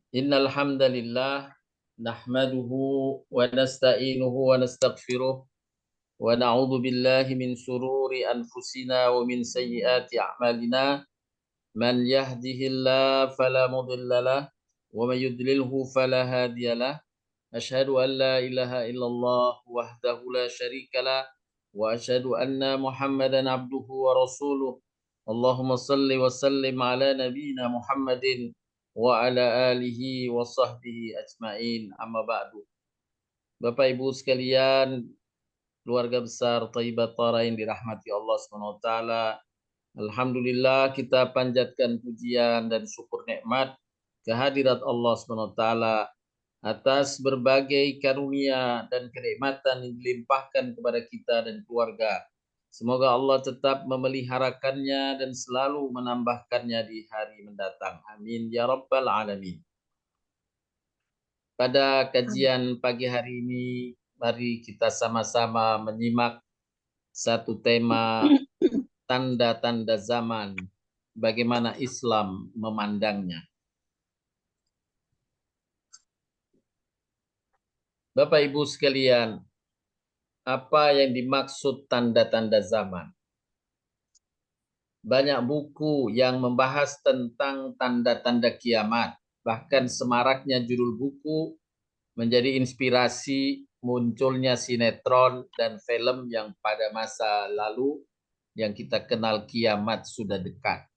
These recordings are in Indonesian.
Innal hamdalillah nahmaduhu wa nasta'inuhu wa nastaghfiruh wa na'udzu billahi min sururi anfusina wa min sayyiati a'malina man yahdihillahu fala mudilla lah wa man yudlilhu fala hadiyalah. Asyhadu an la ilaha illallah wahdahu la syarikalah wa asyhadu anna Muhammadan abduhu wa rasuluh. Allahumma salli wa sallim ala nabiyyina Muhammadin wa ala alihi wa sahbihi ajmain. Amma ba'du. Bapak Ibu sekalian, keluarga besar Thayyibat Thara yang dirahmati Allah Subhanahu wa taala. Alhamdulillah kita panjatkan pujian dan syukur nikmat kehadirat Allah Subhanahu wa taala atas berbagai karunia dan kenikmatan yang dilimpahkan kepada kita dan keluarga. Semoga Allah tetap memeliharakannya dan selalu menambahkannya di hari mendatang. Amin ya rabbal alamin. Pada kajian pagi hari ini, mari kita sama-sama menyimak satu tema tanda-tanda zaman, bagaimana Islam memandangnya. Bapak Ibu sekalian, apa yang dimaksud tanda-tanda zaman? Banyak buku yang membahas tentang tanda-tanda kiamat. Bahkan semaraknya judul buku menjadi inspirasi munculnya sinetron dan film yang pada masa lalu yang kita kenal kiamat sudah dekat.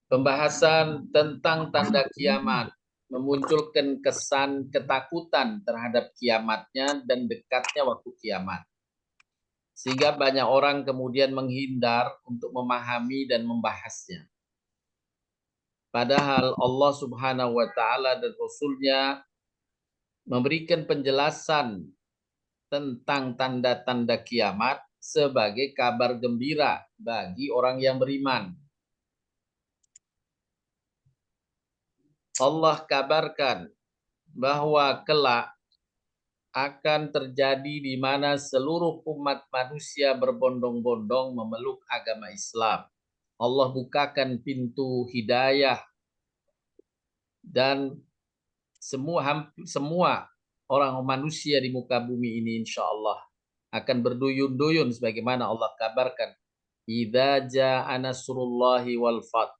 Pembahasan tentang tanda kiamat memunculkan kesan ketakutan terhadap kiamatnya dan dekatnya waktu kiamat. Sehingga banyak orang kemudian menghindar untuk memahami dan membahasnya. Padahal Allah Subhanahu wa taala dan Rasul-Nya memberikan penjelasan tentang tanda-tanda kiamat sebagai kabar gembira bagi orang yang beriman. Allah kabarkan bahwa kelak akan terjadi di mana seluruh umat manusia berbondong-bondong memeluk agama Islam. Allah bukakan pintu hidayah dan semua orang manusia di muka bumi ini insya Allah akan berduyun-duyun sebagaimana Allah kabarkan. Idza jaa nasrullahi wal fath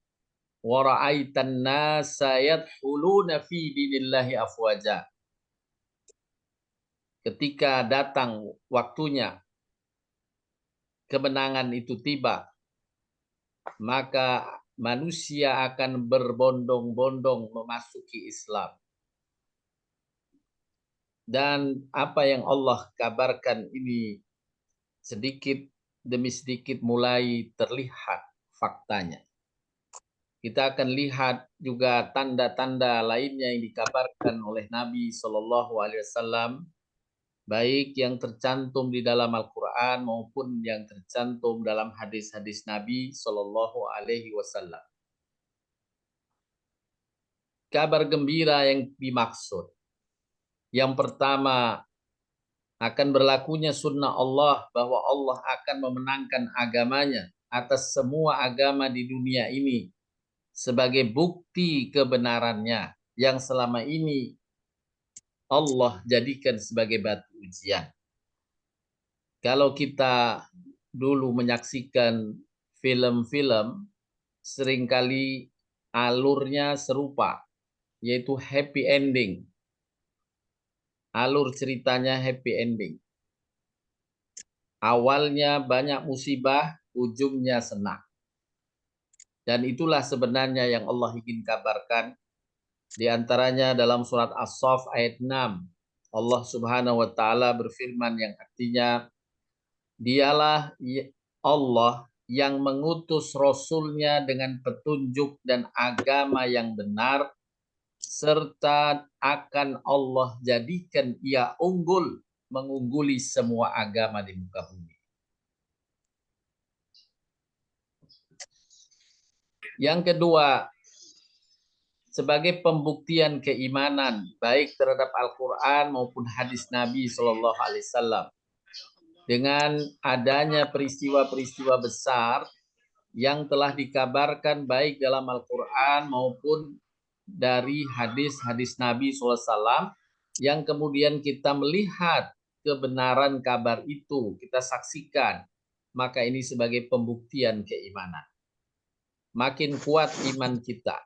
wa ra'aitan nasa yadkhuluna fi dinillahi afwaja. Ketika datang waktunya kemenangan itu tiba, maka manusia akan berbondong-bondong memasuki Islam. Dan apa yang Allah kabarkan ini sedikit demi sedikit mulai terlihat faktanya. Kita akan lihat juga tanda-tanda lainnya yang dikabarkan oleh Nabi Shallallahu Alaihi Wasallam, baik yang tercantum di dalam Al-Quran maupun yang tercantum dalam hadis-hadis Nabi Shallallahu Alaihi Wasallam. Kabar gembira yang dimaksud, yang pertama akan berlakunya sunnah Allah bahwa Allah akan memenangkan agamanya atas semua agama di dunia ini sebagai bukti kebenarannya yang selama ini Allah jadikan sebagai batu ujian. Kalau kita dulu menyaksikan film-film, seringkali alurnya serupa, yaitu happy ending. Alur ceritanya happy ending. Awalnya banyak musibah, ujungnya senang. Dan itulah sebenarnya yang Allah ingin kabarkan. Di antaranya dalam surat As-Saff ayat 6. Allah Subhanahu wa taala berfirman yang artinya, Dialah Allah yang mengutus Rasul-Nya dengan petunjuk dan agama yang benar, serta akan Allah jadikan ia unggul, mengungguli semua agama di muka bumi. Yang kedua, sebagai pembuktian keimanan baik terhadap Al-Quran maupun hadis Nabi Shallallahu Alaihi Wasallam, dengan adanya peristiwa-peristiwa besar yang telah dikabarkan baik dalam Al-Quran maupun dari hadis-hadis Nabi SAW, yang kemudian kita melihat kebenaran kabar itu, kita saksikan, maka ini sebagai pembuktian keimanan. Makin kuat iman kita,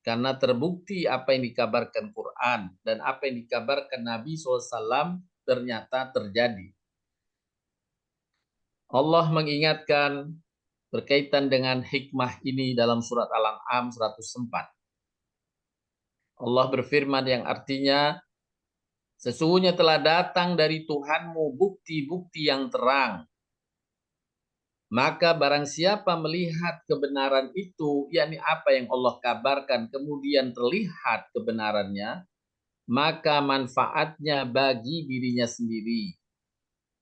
karena terbukti apa yang dikabarkan Quran dan apa yang dikabarkan Nabi SAW ternyata terjadi. Allah mengingatkan berkaitan dengan hikmah ini dalam surat Al-An'am 104. Allah berfirman yang artinya, sesungguhnya telah datang dari Tuhanmu bukti-bukti yang terang. Maka barang siapa melihat kebenaran itu, yakni apa yang Allah kabarkan, kemudian terlihat kebenarannya, maka manfaatnya bagi dirinya sendiri.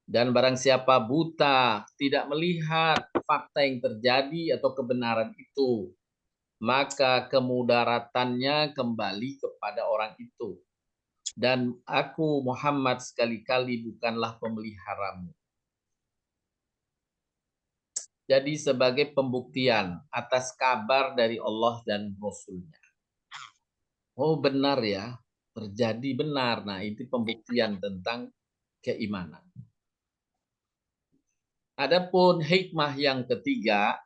Dan barang siapa buta, tidak melihat fakta yang terjadi atau kebenaran itu, maka kemudaratannya kembali kepada orang itu. Dan aku Muhammad sekali-kali bukanlah pemeliharamu. Jadi sebagai pembuktian atas kabar dari Allah dan Rasulnya. Oh benar ya, terjadi benar. Nah itu pembuktian tentang keimanan. Adapun hikmah yang ketiga,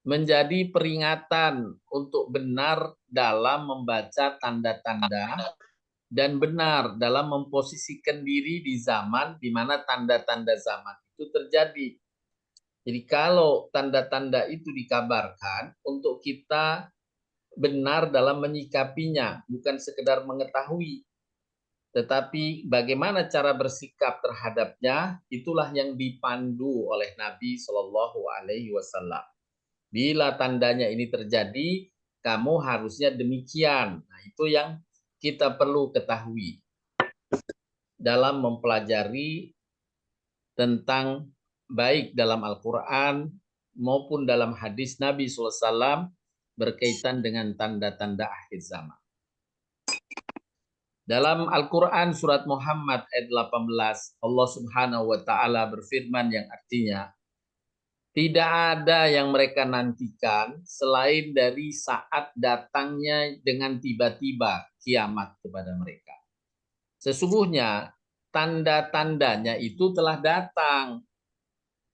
menjadi peringatan untuk benar dalam membaca tanda-tanda dan benar dalam memposisikan diri di zaman di mana tanda-tanda zaman itu terjadi. Jadi kalau tanda-tanda itu dikabarkan untuk kita benar dalam menyikapinya, bukan sekedar mengetahui, tetapi bagaimana cara bersikap terhadapnya, itulah yang dipandu oleh Nabi Shallallahu Alaihi Wasallam. Bila tandanya ini terjadi, kamu harusnya demikian. Nah, itu yang kita perlu ketahui dalam mempelajari tentang baik dalam Al-Quran maupun dalam hadis Nabi SAW berkaitan dengan tanda-tanda akhir zaman. Dalam Al-Quran surat Muhammad ayat 18, Allah Subhanahu wa Ta'ala berfirman yang artinya, tidak ada yang mereka nantikan selain dari saat datangnya dengan tiba-tiba kiamat kepada mereka. Sesungguhnya tanda-tandanya itu telah datang.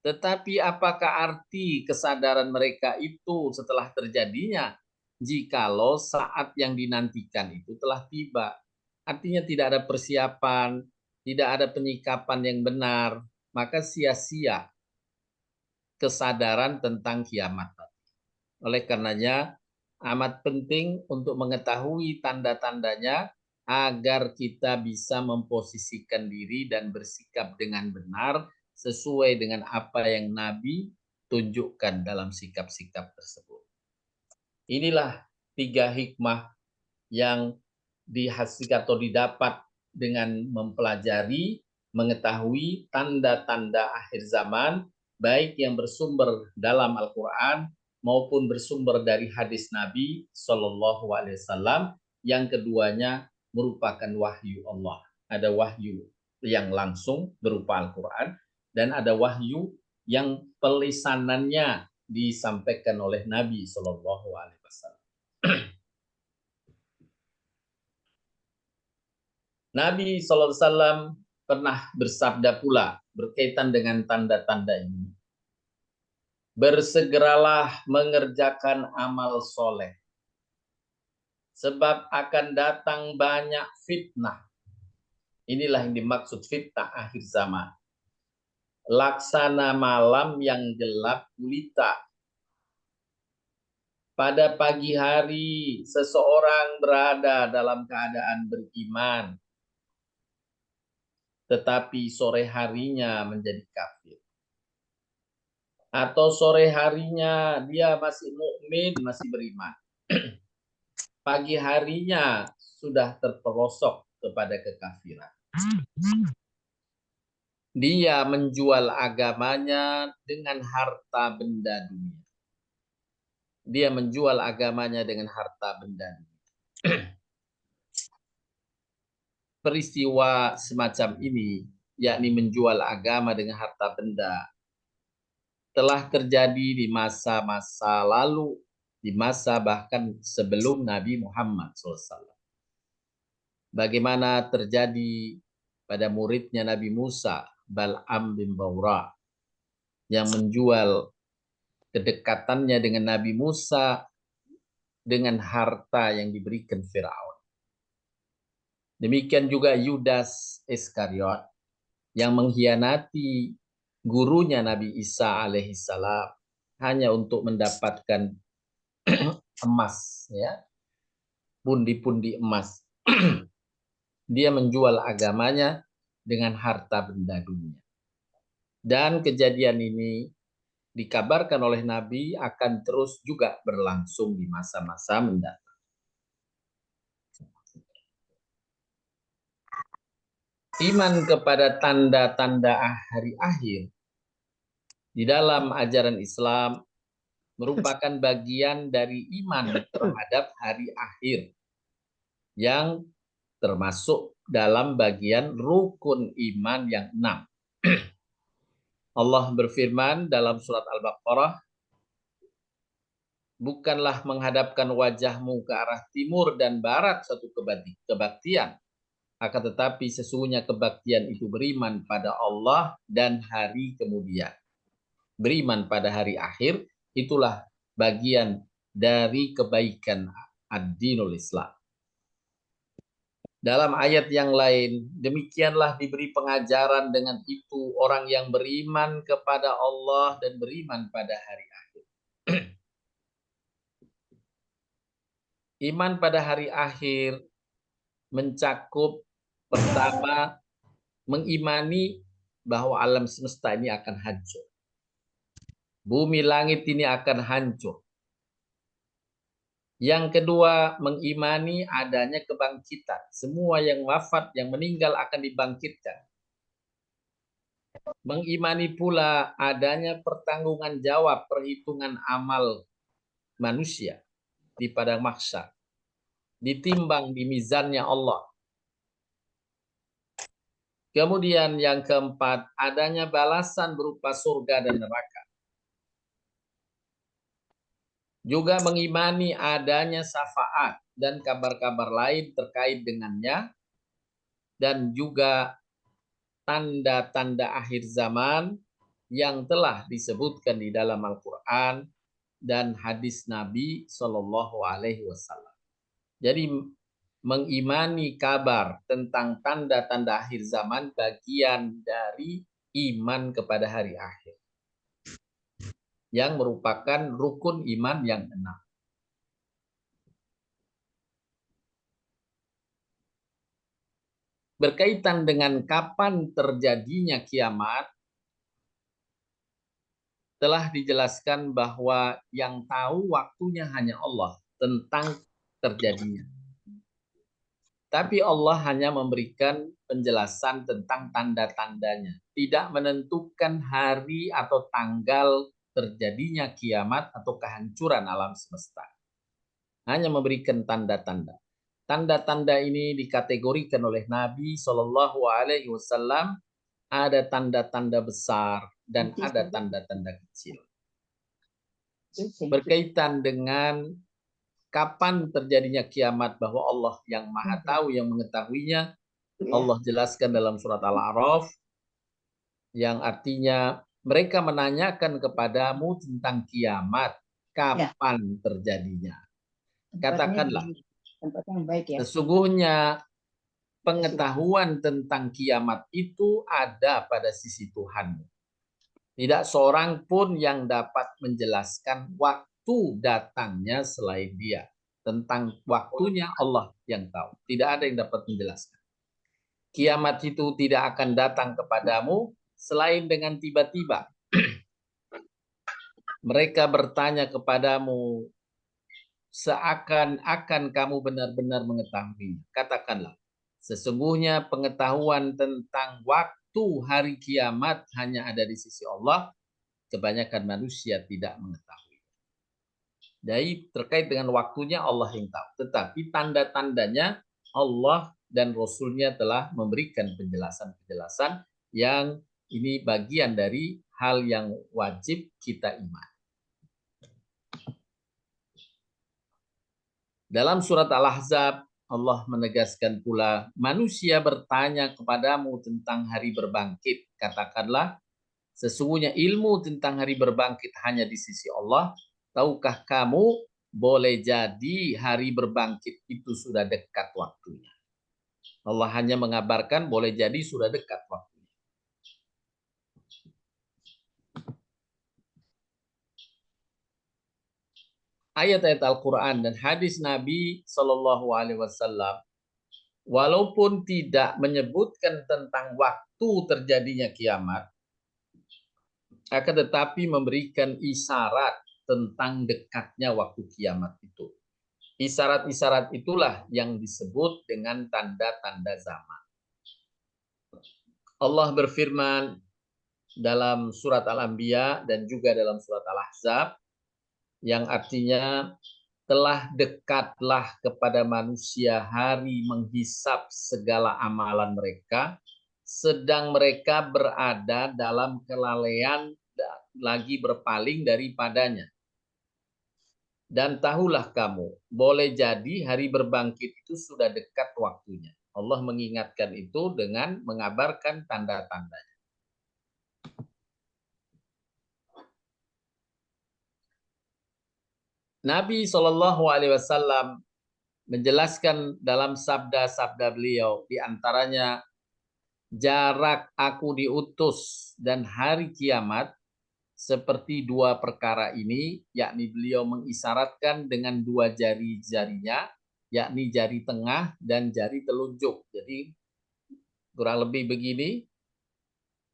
Tetapi apakah arti kesadaran mereka itu setelah terjadinya? Jikalau saat yang dinantikan itu telah tiba. Artinya tidak ada persiapan, tidak ada penyikapan yang benar, maka sia-sia kesadaran tentang kiamat. Oleh karenanya, amat penting untuk mengetahui tanda-tandanya agar kita bisa memposisikan diri dan bersikap dengan benar sesuai dengan apa yang Nabi tunjukkan dalam sikap-sikap tersebut. Inilah 3 hikmah yang dihasilkan atau didapat dengan mempelajari, mengetahui tanda-tanda akhir zaman, baik yang bersumber dalam Al-Quran maupun bersumber dari hadis Nabi Shallallahu Alaihi Wasallam. Yang keduanya merupakan wahyu Allah. Ada wahyu yang langsung berupa Al-Quran dan ada wahyu yang pelisanannya disampaikan oleh Nabi Shallallahu Alaihi Wasallam. Nabi SAW pernah bersabda pula berkaitan dengan tanda-tanda ini. Bersegeralah mengerjakan amal soleh, sebab akan datang banyak fitnah. Inilah yang dimaksud fitnah akhir zaman. Laksana malam yang gelap gulita. Pada pagi hari seseorang berada dalam keadaan beriman, tetapi sore harinya menjadi kafir. Atau sore harinya dia masih mukmin, masih beriman. Pagi harinya sudah terperosok kepada kekafiran. Dia menjual agamanya dengan harta benda dunia. Dia menjual agamanya dengan harta benda dunia. Peristiwa semacam ini, yakni menjual agama dengan harta benda, telah terjadi di masa-masa lalu, di masa bahkan sebelum Nabi Muhammad SAW. Bagaimana terjadi pada muridnya Nabi Musa, Bal'am bin Baura, yang menjual kedekatannya dengan Nabi Musa dengan harta yang diberikan Firaun. Demikian juga Yudas Iskariot yang mengkhianati gurunya Nabi Isa alaihissalam hanya untuk mendapatkan emas, ya, pundi-pundi emas. Dia menjual agamanya dengan harta benda dunia. Dan kejadian ini dikabarkan oleh Nabi akan terus juga berlangsung di masa-masa mendatang. Iman kepada tanda-tanda hari akhir di dalam ajaran Islam merupakan bagian dari iman terhadap hari akhir yang termasuk dalam bagian rukun iman yang 6. Allah berfirman dalam surat Al-Baqarah, bukanlah menghadapkan wajahmu ke arah timur dan barat satu kebaktian, akan tetapi sesungguhnya kebaktian itu beriman pada Allah dan hari kemudian. Beriman pada hari akhir, itulah bagian dari kebaikan ad-dinul Islam. Dalam ayat yang lain, demikianlah diberi pengajaran dengan itu orang yang beriman kepada Allah dan beriman pada hari akhir. Iman pada hari akhir mencakup pertama, mengimani bahwa alam semesta ini akan hancur. Bumi langit ini akan hancur. Yang kedua, mengimani adanya kebangkitan. Semua yang wafat, yang meninggal akan dibangkitkan. Mengimani pula adanya pertanggungan jawab, perhitungan amal manusia di padang mahsyar. Ditimbang di mizannya Allah. Kemudian yang keempat, adanya balasan berupa surga dan neraka. Juga mengimani adanya syafaat dan kabar-kabar lain terkait dengannya, dan juga tanda-tanda akhir zaman yang telah disebutkan di dalam Al-Quran dan hadis Nabi Shallallahu Alaihi Wasallam. Jadi mengimani kabar tentang tanda-tanda akhir zaman bagian dari iman kepada hari akhir, yang merupakan rukun iman yang 6. Berkaitan dengan kapan terjadinya kiamat, telah dijelaskan bahwa yang tahu waktunya hanya Allah tentang terjadinya. Tapi Allah hanya memberikan penjelasan tentang tanda-tandanya, tidak menentukan hari atau tanggal terjadinya kiamat atau kehancuran alam semesta. Hanya memberikan tanda-tanda. Tanda-tanda ini dikategorikan oleh Nabi Shallallahu Alaihi Wasallam, ada tanda-tanda besar dan ada tanda-tanda kecil. Berkaitan dengan kapan terjadinya kiamat, bahwa Allah yang Maha Tahu, yang mengetahuinya, Allah jelaskan dalam surat Al-A'raf, yang artinya mereka menanyakan kepadamu tentang kiamat, kapan terjadinya. Katakanlah, sesungguhnya pengetahuan tentang kiamat itu ada pada sisi Tuhan. Tidak seorang pun yang dapat menjelaskan waktu datangnya selain Dia. Tentang waktunya Allah yang tahu. Tidak ada yang dapat menjelaskan. Kiamat itu tidak akan datang kepadamu selain dengan tiba-tiba. Mereka bertanya kepadamu seakan-akan kamu benar-benar mengetahui. Katakanlah, sesungguhnya pengetahuan tentang waktu hari kiamat hanya ada di sisi Allah. Kebanyakan manusia tidak mengetahui. Jadi terkait dengan waktunya Allah yang tahu. Tetapi tanda-tandanya Allah dan Rasulnya telah memberikan penjelasan-penjelasan yang Ini bagian dari hal yang wajib kita iman. Dalam surat Al-Ahzab, Allah menegaskan pula, manusia bertanya kepadamu tentang hari berbangkit. Katakanlah, sesungguhnya ilmu tentang hari berbangkit hanya di sisi Allah. Tahukah kamu, boleh jadi hari berbangkit itu sudah dekat waktunya. Allah hanya mengabarkan boleh jadi sudah dekat waktunya. Ayat-ayat Al-Quran dan hadis Nabi Shallallahu Alaihi Wasallam walaupun tidak menyebutkan tentang waktu terjadinya kiamat, akan tetapi memberikan isyarat tentang dekatnya waktu kiamat itu. Isyarat-isyarat itulah yang disebut dengan tanda-tanda zaman. Allah berfirman dalam surat Al-Anbiya dan juga dalam surat Al-Ahzab yang artinya telah dekatlah kepada manusia hari menghisap segala amalan mereka, sedang mereka berada dalam kelalaian lagi berpaling daripadanya. Dan tahulah kamu, boleh jadi hari berbangkit itu sudah dekat waktunya. Allah mengingatkan itu dengan mengabarkan tanda-tandanya. Nabi Shallallahu Alaihi Wasallam menjelaskan dalam sabda-sabda beliau, di antaranya jarak aku diutus dan hari kiamat seperti dua perkara ini, yakni beliau mengisyaratkan dengan dua jari-jarinya, yakni jari tengah dan jari telunjuk. Jadi kurang lebih begini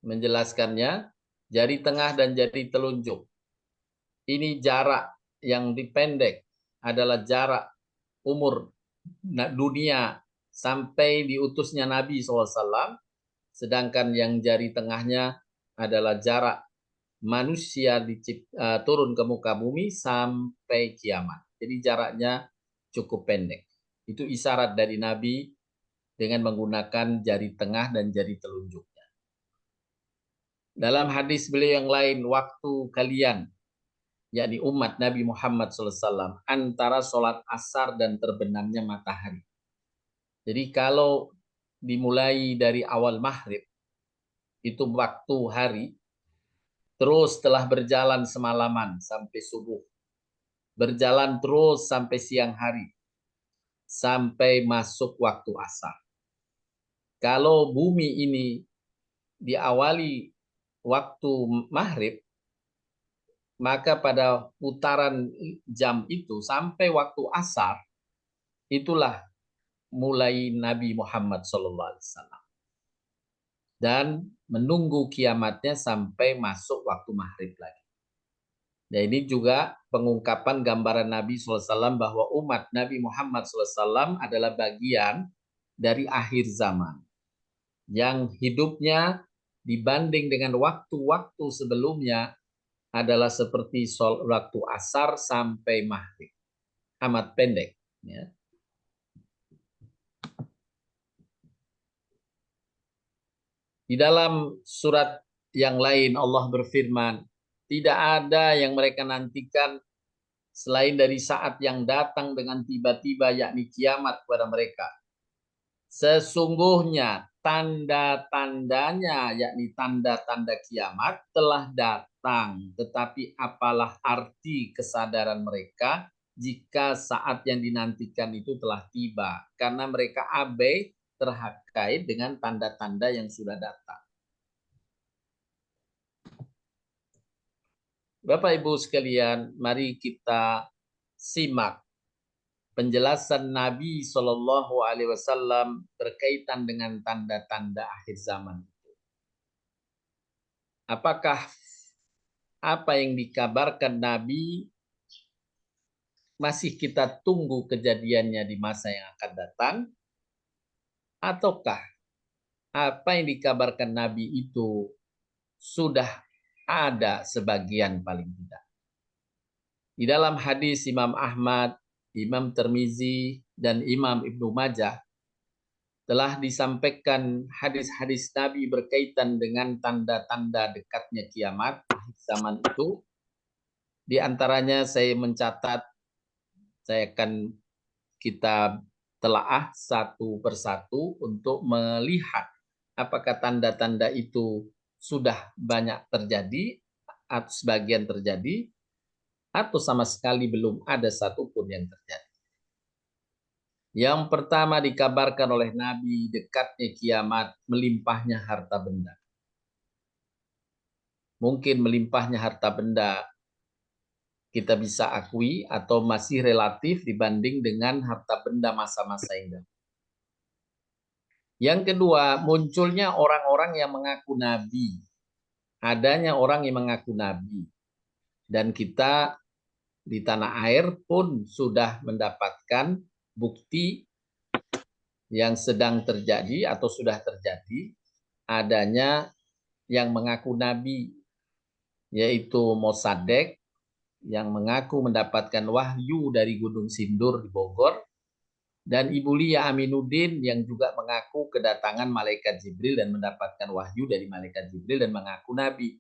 menjelaskannya, jari tengah dan jari telunjuk. Ini jarak yang dipendek adalah jarak umur dunia sampai diutusnya Nabi SAW, sedangkan yang jari tengahnya adalah jarak manusia turun ke muka bumi sampai kiamat. Jadi jaraknya cukup pendek. Itu isyarat dari Nabi dengan menggunakan jari tengah dan jari telunjuknya. Dalam hadis beliau yang lain, waktu kalian, yakni umat Nabi Muhammad SAW, antara sholat asar dan terbenamnya matahari. Jadi kalau dimulai dari awal maghrib, itu waktu hari, terus telah berjalan semalaman sampai subuh, berjalan terus sampai siang hari, sampai masuk waktu asar. Kalau bumi ini diawali waktu maghrib, maka pada putaran jam itu sampai waktu asar, itulah mulai Nabi Muhammad SAW. Dan menunggu kiamatnya sampai masuk waktu maghrib lagi. Dan ini juga pengungkapan gambaran Nabi SAW bahwa umat Nabi Muhammad SAW adalah bagian dari akhir zaman. Yang hidupnya dibanding dengan waktu-waktu sebelumnya adalah seperti waktu asar sampai maghrib. Amat pendek. Ya. Di dalam surat yang lain Allah berfirman, tidak ada yang mereka nantikan selain dari saat yang datang dengan tiba-tiba, yakni kiamat kepada mereka. Sesungguhnya tanda-tandanya, yakni tanda-tanda kiamat telah datang. Tetapi apalah arti kesadaran mereka jika saat yang dinantikan itu telah tiba. Karena mereka abai terkait dengan tanda-tanda yang sudah datang. Bapak Ibu sekalian, mari kita simak penjelasan Nabi Shallallahu Alaihi Wasallam berkaitan dengan tanda-tanda akhir zaman. Apakah apa yang dikabarkan Nabi masih kita tunggu kejadiannya di masa yang akan datang? Ataukah apa yang dikabarkan Nabi itu sudah ada sebagian paling tidak? Di dalam hadis Imam Ahmad, Imam Tirmizi, dan Imam Ibnu Majah telah disampaikan hadis-hadis Nabi berkaitan dengan tanda-tanda dekatnya kiamat akhir zaman itu. Di antaranya saya mencatat, saya akan kita telaah satu persatu untuk melihat apakah tanda-tanda itu sudah banyak terjadi atau sebagian terjadi atau sama sekali belum ada satupun yang terjadi. Yang pertama dikabarkan oleh Nabi dekatnya kiamat, melimpahnya harta benda. Mungkin melimpahnya harta benda kita bisa akui atau masih relatif dibanding dengan harta benda masa-masa ini. Yang kedua, munculnya orang-orang yang mengaku nabi. Adanya orang yang mengaku nabi. Dan kita di tanah air pun sudah mendapatkan bukti yang sedang terjadi atau sudah terjadi adanya yang mengaku nabi, yaitu Mossadegh yang mengaku mendapatkan wahyu dari Gunung Sindur di Bogor, dan Ibu Lia Aminuddin yang juga mengaku kedatangan malaikat Jibril dan mendapatkan wahyu dari malaikat Jibril dan mengaku nabi.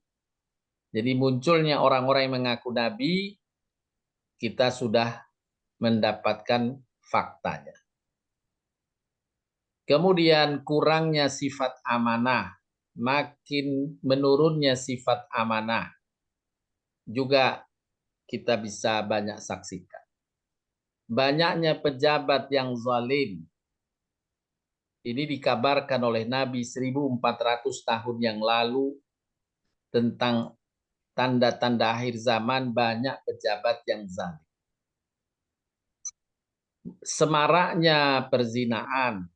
Jadi munculnya orang-orang yang mengaku nabi, kita sudah mendapatkan faktanya. Kemudian kurangnya sifat amanah, makin menurunnya sifat amanah, juga kita bisa banyak saksikan. Banyaknya pejabat yang zalim, ini dikabarkan oleh Nabi 1400 tahun yang lalu tentang tanda-tanda akhir zaman, banyak pejabat yang zalim. Semaraknya perzinaan,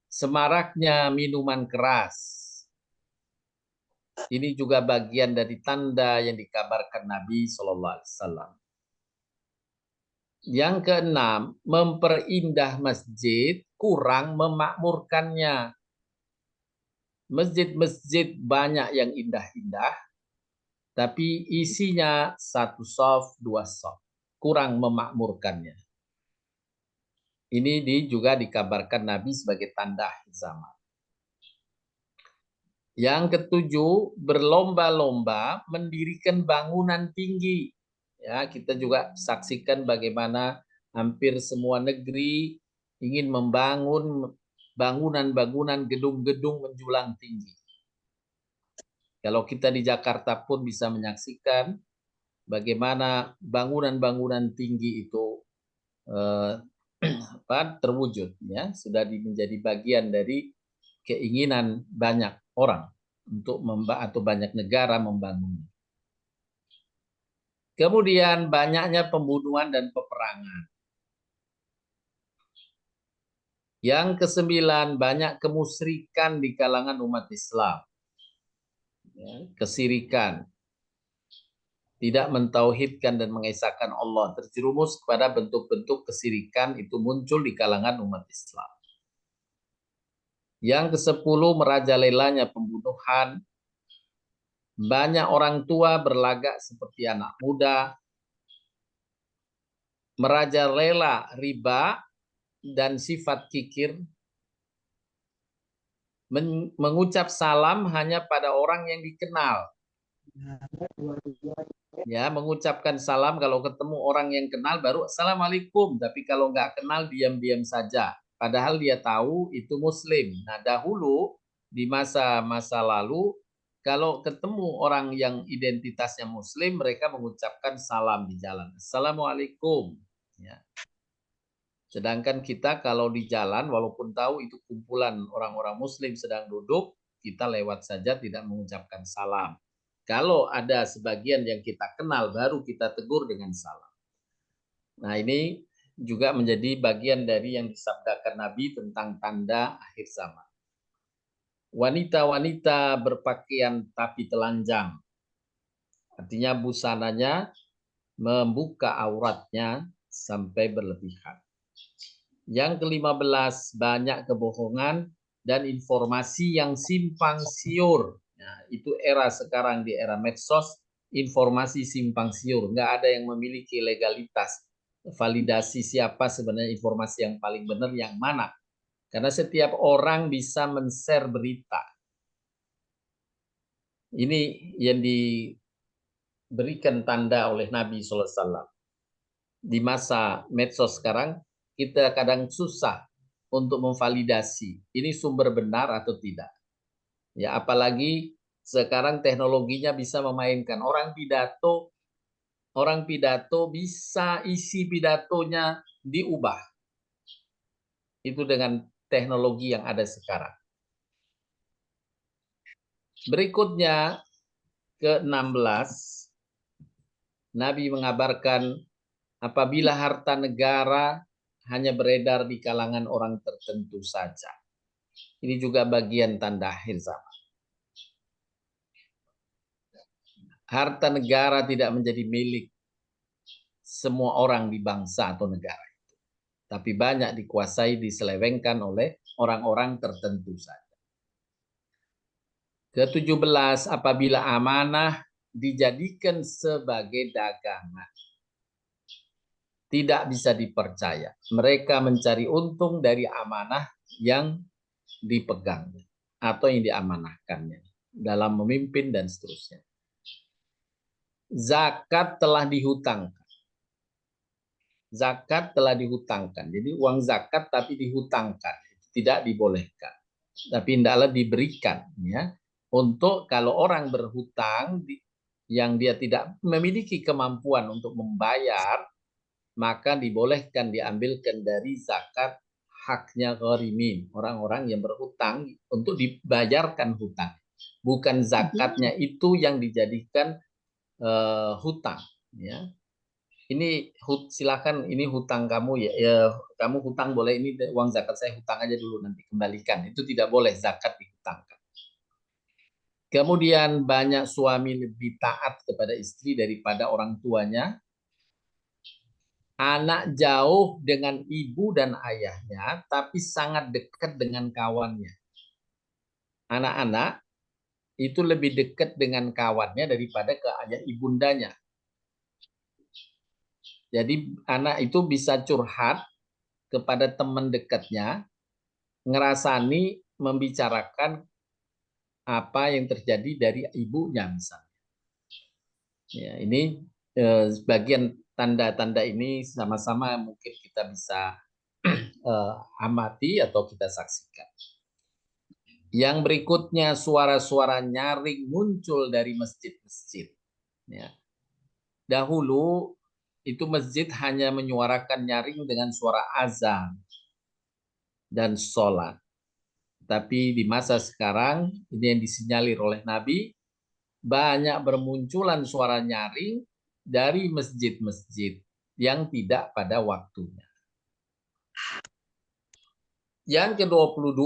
semaraknya minuman keras, ini juga bagian dari tanda yang dikabarkan Nabi SAW. Yang keenam, memperindah masjid, kurang memakmurkannya. Masjid-masjid banyak yang indah-indah, tapi isinya satu shaf, dua shaf, kurang memakmurkannya. Ini juga dikabarkan Nabi sebagai tanda akhir zaman. Yang ketujuh, berlomba-lomba mendirikan bangunan tinggi. Ya, kita juga saksikan bagaimana hampir semua negeri ingin membangun bangunan-bangunan, gedung-gedung menjulang tinggi. Kalau kita di Jakarta pun bisa menyaksikan bagaimana bangunan-bangunan tinggi itu terwujud, ya, sudah menjadi bagian dari keinginan banyak orang untuk atau banyak negara membangunnya. Kemudian banyaknya pembunuhan dan peperangan. Yang kesembilan, banyak kemusyrikan di kalangan umat Islam. Ya, kesirikan, tidak mentauhidkan dan mengesahkan Allah, terjerumus kepada bentuk-bentuk kesirikan itu muncul di kalangan umat Islam. Yang ke-10, merajalelanya pembunuhan. Banyak orang tua berlagak seperti anak muda, merajalela riba dan sifat kikir, mengucap salam hanya pada orang yang dikenal. Ya, mengucapkan salam kalau ketemu orang yang kenal baru assalamualaikum, tapi kalau nggak kenal diam-diam saja. Padahal dia tahu itu muslim. Nah, dahulu di masa-masa lalu kalau ketemu orang yang identitasnya muslim, mereka mengucapkan salam di jalan. Assalamualaikum. Ya. Sedangkan kita kalau di jalan, walaupun tahu itu kumpulan orang-orang muslim sedang duduk, kita lewat saja tidak mengucapkan salam. Kalau ada sebagian yang kita kenal, baru kita tegur dengan salam. Nah, ini juga menjadi bagian dari yang disabdakan Nabi tentang tanda akhir zaman. Wanita-wanita berpakaian tapi telanjang. Artinya busananya membuka auratnya sampai berlebihan. Yang ke-15, banyak kebohongan dan informasi yang simpang siur. Nah, itu era sekarang, di era medsos, informasi simpang siur. Nggak ada yang memiliki legalitas, validasi siapa sebenarnya informasi yang paling benar yang mana. Karena setiap orang bisa men-share berita. Ini yang diberikan tanda oleh Nabi SAW. Di masa medsos sekarang, kita kadang susah untuk memvalidasi ini sumber benar atau tidak. Ya, apalagi sekarang teknologinya bisa memainkan orang pidato bisa isi pidatonya diubah. Itu dengan teknologi yang ada sekarang. Berikutnya ke-16, Nabi mengabarkan apabila harta negara hanya beredar di kalangan orang tertentu saja. Ini juga bagian tanda akhir zaman. Harta negara tidak menjadi milik semua orang di bangsa atau negara itu, tapi banyak dikuasai, diselewengkan oleh orang-orang tertentu saja. Ke-17, apabila amanah dijadikan sebagai dagangan, tidak bisa dipercaya. Mereka mencari untung dari amanah yang dipegang atau yang diamanahkannya dalam memimpin dan seterusnya. Zakat telah dihutangkan. Zakat telah dihutangkan. Jadi uang zakat tapi dihutangkan, tidak dibolehkan. Tapi hendaklah diberikan, ya. Untuk kalau orang berhutang yang dia tidak memiliki kemampuan untuk membayar, maka dibolehkan diambilkan dari zakat haknya gharimin, orang-orang yang berhutang, untuk dibayarkan hutang. Bukan zakatnya itu yang dijadikan hutang, ya. Ini silakan, ini hutang kamu, ya, kamu hutang boleh, ini uang zakat saya hutang aja dulu, nanti kembalikan. Itu tidak boleh zakat dihutangkan. Kemudian banyak suami lebih taat kepada istri daripada orang tuanya. Anak jauh dengan ibu dan ayahnya, tapi sangat dekat dengan kawannya. Anak-anak itu lebih dekat dengan kawannya daripada ke ayah ibundanya. Jadi anak itu bisa curhat kepada teman dekatnya, ngerasani membicarakan apa yang terjadi dari ibunya misalnya. Ya, ini sebagian tanda-tanda ini sama-sama mungkin kita bisa amati atau kita saksikan. Yang berikutnya, suara-suara nyaring muncul dari masjid-masjid. Ya. Dahulu itu masjid hanya menyuarakan nyaring dengan suara azan dan sholat. Tapi di masa sekarang, ini yang disinyalir oleh Nabi, banyak bermunculan suara nyaring dari masjid-masjid yang tidak pada waktunya. Yang ke-22,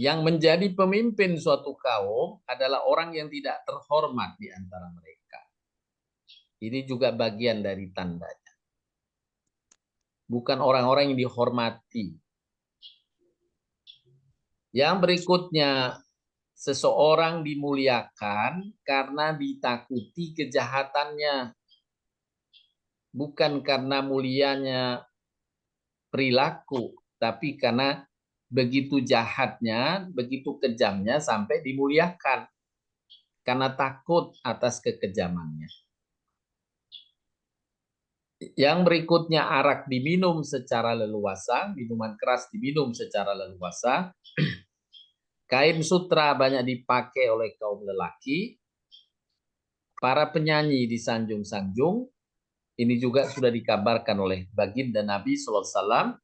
yang menjadi pemimpin suatu kaum adalah orang yang tidak terhormat di antara mereka. Ini juga bagian dari tandanya. Bukan orang-orang yang dihormati. Yang berikutnya, seseorang dimuliakan karena ditakuti kejahatannya. Bukan karena mulianya perilaku, tapi karena begitu jahatnya, begitu kejamnya sampai dimuliakan. Karena takut atas kekejamannya. Yang berikutnya, arak diminum secara leluasa, minuman keras diminum secara leluasa. Kain sutra banyak dipakai oleh kaum lelaki. Para penyanyi disanjung-sanjung. Ini juga sudah dikabarkan oleh baginda Nabi SAW.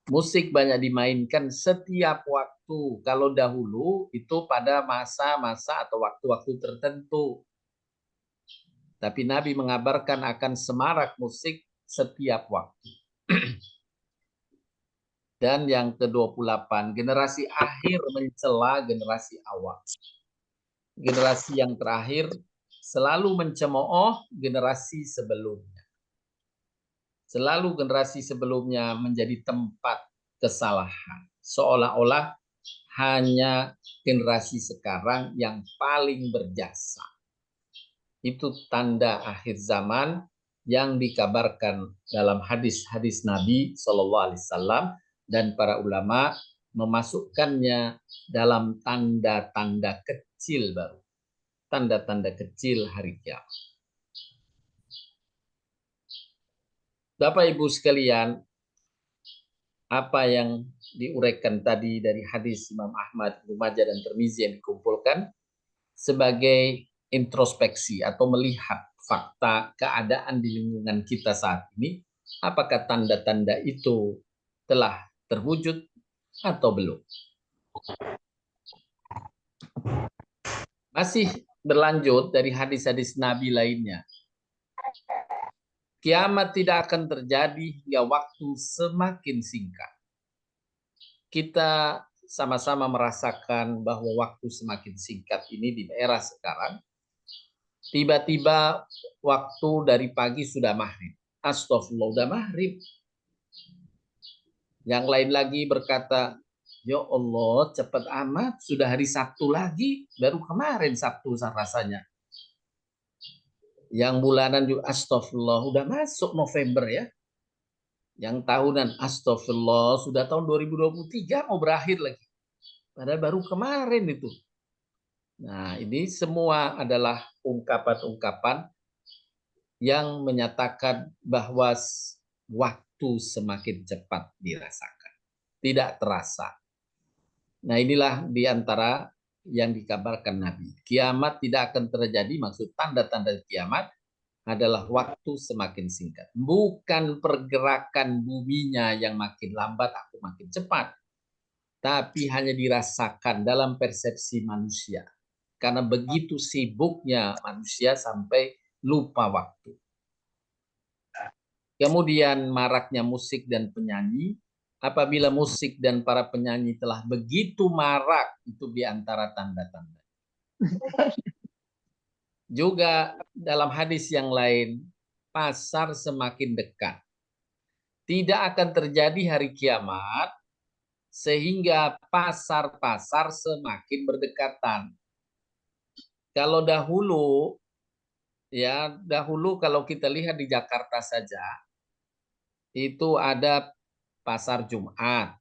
Musik banyak dimainkan setiap waktu. Kalau dahulu itu pada masa-masa atau waktu-waktu tertentu. Tapi Nabi mengabarkan akan semarak musik setiap waktu. Dan yang ke-28, generasi akhir mencela generasi awal. Generasi yang terakhir selalu mencemooh generasi sebelumnya. Selalu generasi sebelumnya menjadi tempat kesalahan. Seolah-olah hanya generasi sekarang yang paling berjasa. Itu tanda akhir zaman yang dikabarkan dalam hadis-hadis Nabi SAW. Dan para ulama memasukkannya dalam tanda-tanda kecil baru. Tanda-tanda kecil hari kiamat. Bapak Ibu sekalian, apa yang diuraikan tadi dari hadis Imam Ahmad, Ibnu Majah dan Tirmizi yang dikumpulkan sebagai introspeksi atau melihat fakta keadaan di lingkungan kita saat ini, apakah tanda-tanda itu telah terwujud atau belum? Masih berlanjut dari hadis-hadis Nabi lainnya. Kiamat tidak akan terjadi hingga waktu semakin singkat. Kita sama-sama merasakan bahwa waktu semakin singkat ini di era sekarang. Tiba-tiba waktu dari pagi sudah maghrib. Astagfirullah, udah maghrib. Yang lain lagi berkata, ya Allah cepat amat, sudah hari Sabtu lagi. Baru kemarin Sabtu rasanya. Yang bulanan juga astagfirullah, udah masuk November ya. Yang tahunan astagfirullah, sudah tahun 2023 mau berakhir lagi. Padahal baru kemarin itu. Nah, ini semua adalah ungkapan-ungkapan yang menyatakan bahwa waktu semakin cepat dirasakan. Tidak terasa. Nah, inilah di antara yang dikabarkan Nabi. Kiamat tidak akan terjadi, maksud tanda-tanda kiamat adalah waktu semakin singkat. Bukan pergerakan buminya yang makin lambat atau makin cepat, tapi hanya dirasakan dalam persepsi manusia. Karena begitu sibuknya manusia sampai lupa waktu. Kemudian maraknya musik dan penyanyi. Apabila musik dan para penyanyi telah begitu marak, itu di antara tanda-tanda. Juga dalam hadis yang lain, pasar semakin dekat. Tidak akan terjadi hari kiamat sehingga pasar-pasar semakin berdekatan. Kalau dahulu, ya dahulu kalau kita lihat di Jakarta saja, itu ada pasar Jumat,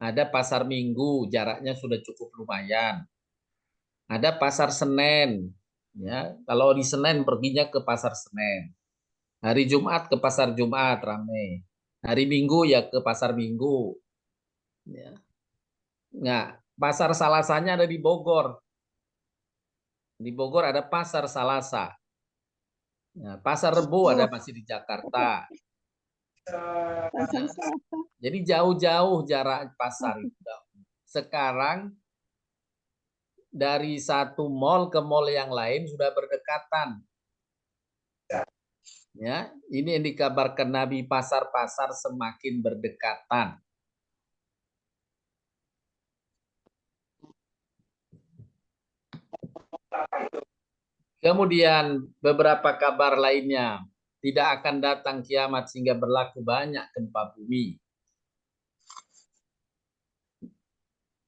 ada pasar Minggu, jaraknya sudah cukup lumayan. Ada pasar Senen, ya. Kalau di Senen perginya ke pasar Senen. Hari Jumat ke pasar Jumat ramai. Hari Minggu ya ke pasar Minggu. Ya. Nah, pasar Salasanya ada di Bogor. Di Bogor ada pasar Salasa. Nah, pasar Rebo ada masih di Jakarta. Jadi jauh-jauh jarak pasar itu. Sekarang dari satu mall ke mall yang lain sudah berdekatan. Ya, ini yang dikabarkan Nabi, pasar-pasar semakin berdekatan. Kemudian beberapa kabar lainnya, tidak akan datang kiamat sehingga berlaku banyak gempa bumi.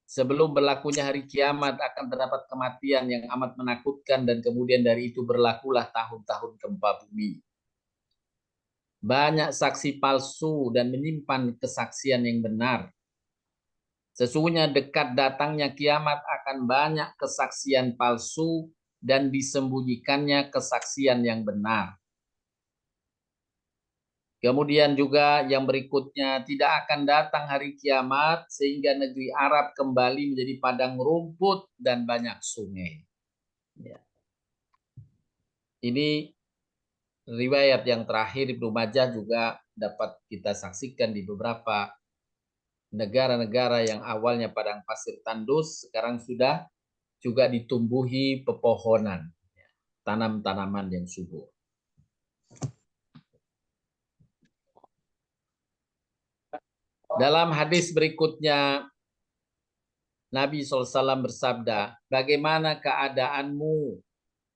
Sebelum berlakunya hari kiamat akan terdapat kematian yang amat menakutkan dan kemudian dari itu berlakulah tahun-tahun gempa bumi. Banyak saksi palsu dan menyimpan kesaksian yang benar. Sesungguhnya dekat datangnya kiamat akan banyak kesaksian palsu dan disembunyikannya kesaksian yang benar. Kemudian juga yang berikutnya, tidak akan datang hari kiamat sehingga negeri Arab kembali menjadi padang rumput dan banyak sungai. Ya. Ini riwayat yang terakhir Ibnu Majah juga dapat kita saksikan di beberapa negara-negara yang awalnya padang pasir tandus, sekarang sudah juga ditumbuhi pepohonan, tanam-tanaman yang subur. Dalam hadis berikutnya, Nabi SAW bersabda, bagaimana keadaanmu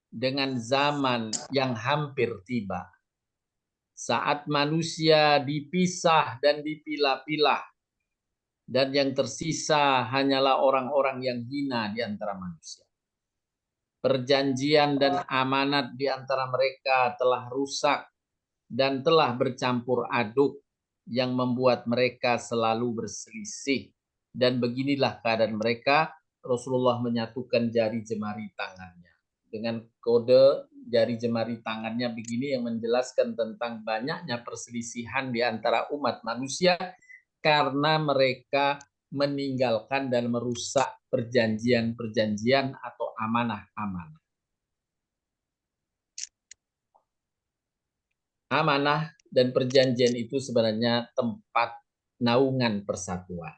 dengan zaman yang hampir tiba? Saat manusia dipisah dan dipilah-pilah, dan yang tersisa hanyalah orang-orang yang hina di antara manusia. Perjanjian dan amanat di antara mereka telah rusak dan telah bercampur aduk. yang membuat mereka selalu berselisih. Dan beginilah keadaan mereka. Rasulullah menyatukan jari jemari tangannya. Dengan kode jari jemari tangannya begini yang menjelaskan tentang banyaknya perselisihan di antara umat manusia karena mereka meninggalkan dan merusak perjanjian-perjanjian atau amanah-amanah. Amanah dan perjanjian itu sebenarnya tempat naungan persatuan.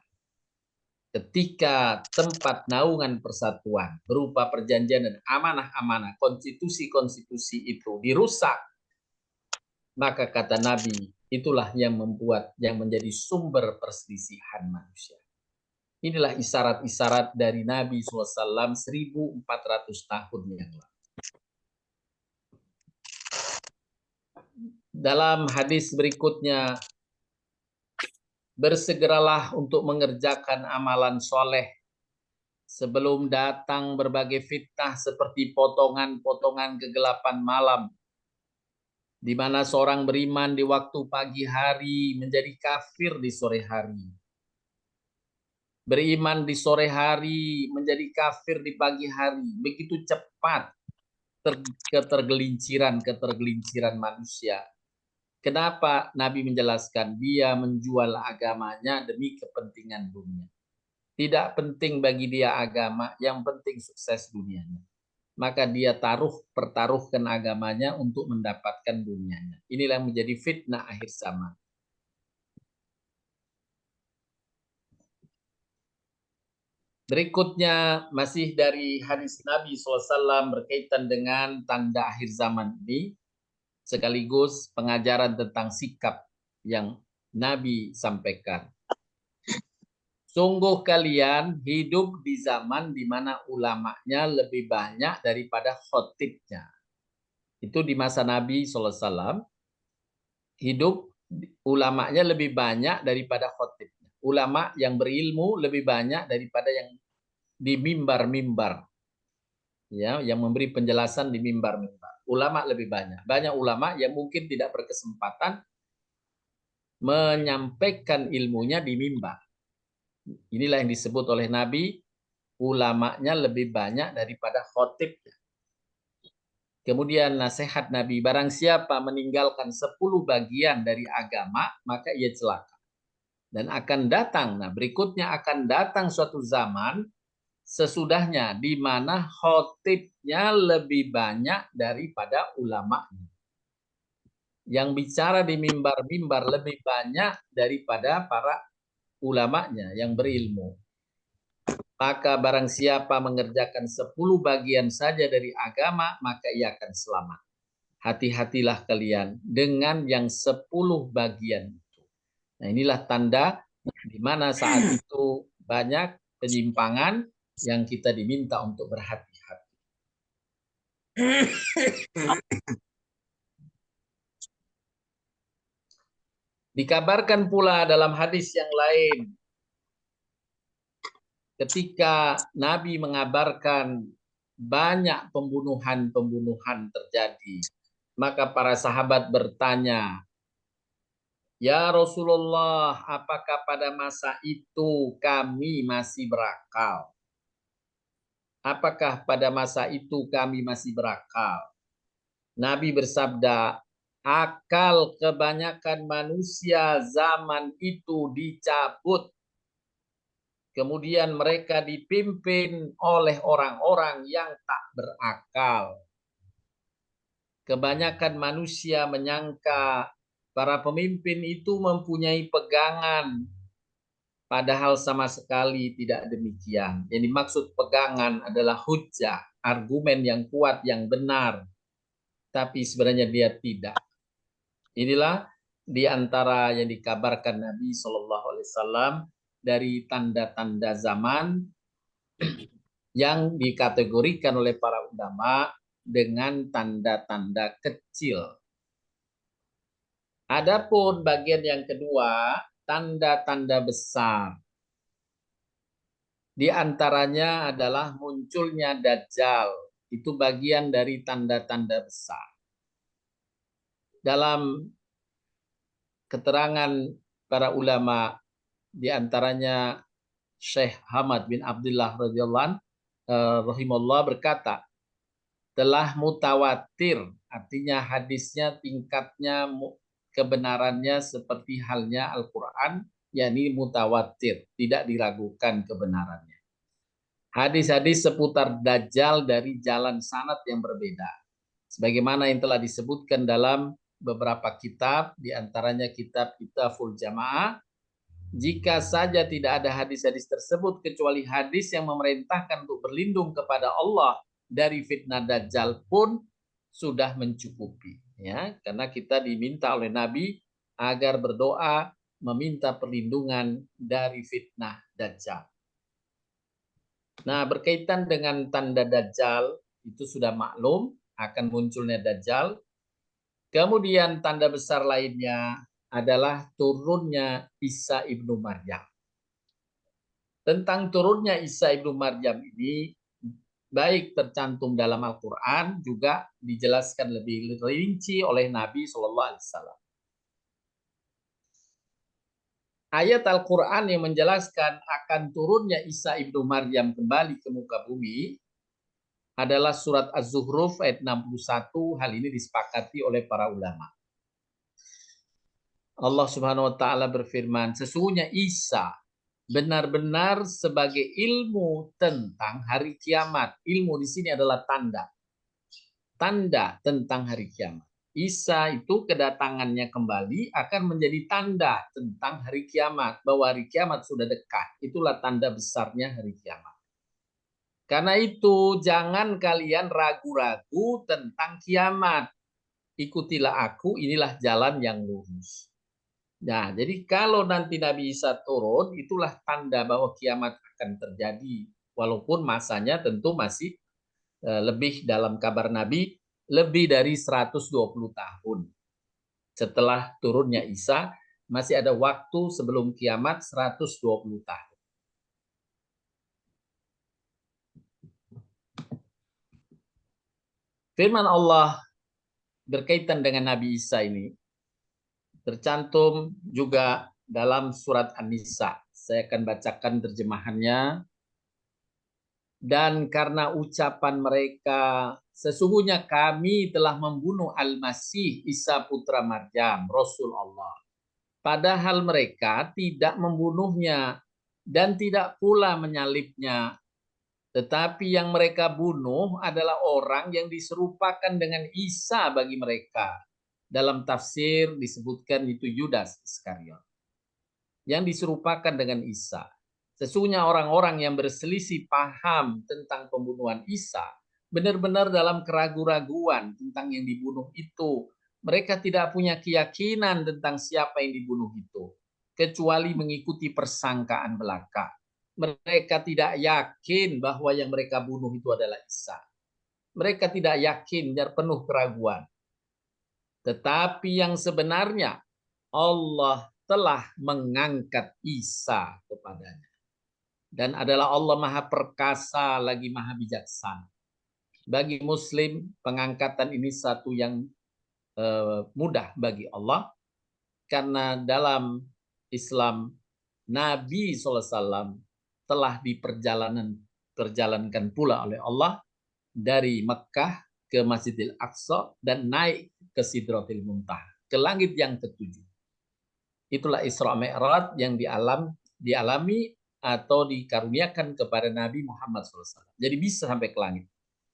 Ketika tempat naungan persatuan berupa perjanjian dan amanah-amanah, konstitusi-konstitusi itu dirusak, maka kata Nabi, itulah yang menjadi sumber perselisihan manusia. Inilah isyarat-isyarat dari Nabi SAW 1400 tahun yang lalu. Dalam hadis berikutnya, bersegeralah untuk mengerjakan amalan soleh sebelum datang berbagai fitnah seperti potongan-potongan kegelapan malam, di mana seorang beriman di waktu pagi hari menjadi kafir di sore hari. Beriman di sore hari menjadi kafir di pagi hari. Begitu cepat ketergelinciran manusia. Kenapa Nabi menjelaskan dia menjual agamanya demi kepentingan dunia. Tidak penting bagi dia agama, yang penting sukses dunianya. Maka dia pertaruhkan agamanya untuk mendapatkan dunianya. Inilah yang menjadi fitnah akhir zaman. Berikutnya masih dari hadis Nabi SAW berkaitan dengan tanda akhir zaman ini, sekaligus pengajaran tentang sikap yang Nabi sampaikan. Sungguh kalian hidup di zaman di mana ulamanya lebih banyak daripada khotibnya. Itu di masa Nabi SAW, hidup ulamanya lebih banyak daripada khotibnya. Ulama yang berilmu lebih banyak daripada yang di mimbar-mimbar. Ya, yang memberi penjelasan di mimbar-mimbar. Ulama lebih banyak. Banyak ulama yang mungkin tidak berkesempatan menyampaikan ilmunya di mimbar. Inilah yang disebut oleh Nabi, ulamanya lebih banyak daripada khotibnya. Kemudian nasihat Nabi, barang siapa meninggalkan 10 bagian dari agama, maka ia celaka. Dan akan datang, berikutnya akan datang suatu zaman sesudahnya di mana khotibnya lebih banyak daripada ulamanya. Yang bicara di mimbar-mimbar lebih banyak daripada para ulamanya yang berilmu. Maka barang siapa mengerjakan 10 bagian saja dari agama, maka ia akan selamat. Hati-hatilah kalian dengan yang 10 bagian itu. Nah, inilah tanda di mana saat itu banyak penyimpangan yang kita diminta untuk berhati-hati. Dikabarkan pula dalam hadis yang lain, ketika Nabi mengabarkan banyak pembunuhan terjadi, maka para sahabat bertanya, "Ya Rasulullah, apakah pada masa itu kami masih berakal? Apakah pada masa itu kami masih berakal?" Nabi bersabda, akal kebanyakan manusia zaman itu dicabut. Kemudian mereka dipimpin oleh orang-orang yang tak berakal. Kebanyakan manusia menyangka para pemimpin itu mempunyai pegangan, padahal sama sekali tidak demikian. Yang dimaksud pegangan adalah hujjah, argumen yang kuat, yang benar. Tapi sebenarnya dia tidak. Inilah di antara yang dikabarkan Nabi SAW dari tanda-tanda zaman yang dikategorikan oleh para ulama dengan tanda-tanda kecil. Adapun bagian yang kedua, tanda-tanda besar. Di antaranya adalah munculnya Dajjal. Itu bagian dari tanda-tanda besar. Dalam keterangan para ulama, di antaranya Syekh Hamad bin Abdullah radhiyallahu anhu rahimahullah berkata, telah mutawatir, artinya hadisnya tingkatnya kebenarannya seperti halnya Al-Quran, yakni mutawatir, tidak diragukan kebenarannya. Hadis-hadis seputar Dajjal dari jalan sanad yang berbeda, sebagaimana yang telah disebutkan dalam beberapa kitab, di antaranya kitab Kitabul Jamaah. Jika saja tidak ada hadis-hadis tersebut kecuali hadis yang memerintahkan untuk berlindung kepada Allah dari fitnah Dajjal pun sudah mencukupi, ya, karena kita diminta oleh Nabi agar berdoa meminta perlindungan dari fitnah Dajjal. Nah, berkaitan dengan tanda Dajjal itu sudah maklum akan munculnya Dajjal. Kemudian tanda besar lainnya adalah turunnya Isa ibnu Maryam. Tentang turunnya Isa ibnu Maryam ini baik tercantum dalam Al-Quran, juga dijelaskan lebih rinci oleh Nabi SAW. Ayat Al-Quran yang menjelaskan akan turunnya Isa ibnu Maryam kembali ke muka bumi adalah surat Az-Zuhruf ayat 61. Hal ini disepakati oleh para ulama. Allah Subhanahu wa taala berfirman, sesungguhnya Isa benar-benar sebagai ilmu tentang hari kiamat. Ilmu di sini adalah tanda. Tanda tentang hari kiamat. Isa itu kedatangannya kembali akan menjadi tanda tentang hari kiamat. Bahwa hari kiamat sudah dekat. Itulah tanda besarnya hari kiamat. Karena itu jangan kalian ragu-ragu tentang kiamat. Ikutilah aku, inilah jalan yang lurus. Nah, jadi kalau nanti Nabi Isa turun, itulah tanda bahwa kiamat akan terjadi. Walaupun masanya tentu masih lebih, dalam kabar Nabi, lebih dari 120 tahun. Setelah turunnya Isa, masih ada waktu sebelum kiamat 120 tahun. Firman Allah berkaitan dengan Nabi Isa ini tercantum juga dalam surat An-Nisa. Saya akan bacakan terjemahannya. Dan karena ucapan mereka, sesungguhnya kami telah membunuh Al-Masih Isa putra Maryam, Rasul Allah. Padahal mereka tidak membunuhnya dan tidak pula menyalibnya. Tetapi yang mereka bunuh adalah orang yang diserupakan dengan Isa bagi mereka. Dalam tafsir disebutkan itu Yudas Iskariot. Yang diserupakan dengan Isa. Sesungguhnya orang-orang yang berselisih paham tentang pembunuhan Isa benar-benar dalam keraguan-raguan tentang yang dibunuh itu. Mereka tidak punya keyakinan tentang siapa yang dibunuh itu, kecuali mengikuti persangkaan belaka. Mereka tidak yakin bahwa yang mereka bunuh itu adalah Isa. Mereka tidak yakin dan penuh keraguan. Tetapi yang sebenarnya Allah telah mengangkat Isa kepadanya. Dan adalah Allah Maha Perkasa lagi Maha Bijaksana. Bagi Muslim, pengangkatan ini satu yang mudah bagi Allah. Karena dalam Islam, Nabi SAW telah diperjalankan pula oleh Allah dari Mekah ke Masjidil Aqsa dan naik ke Sidratil Muntaha, ke langit yang ketujuh. Itulah Isra Mi'raj yang dialami atau dikaruniakan kepada Nabi Muhammad SAW. Jadi bisa sampai ke langit.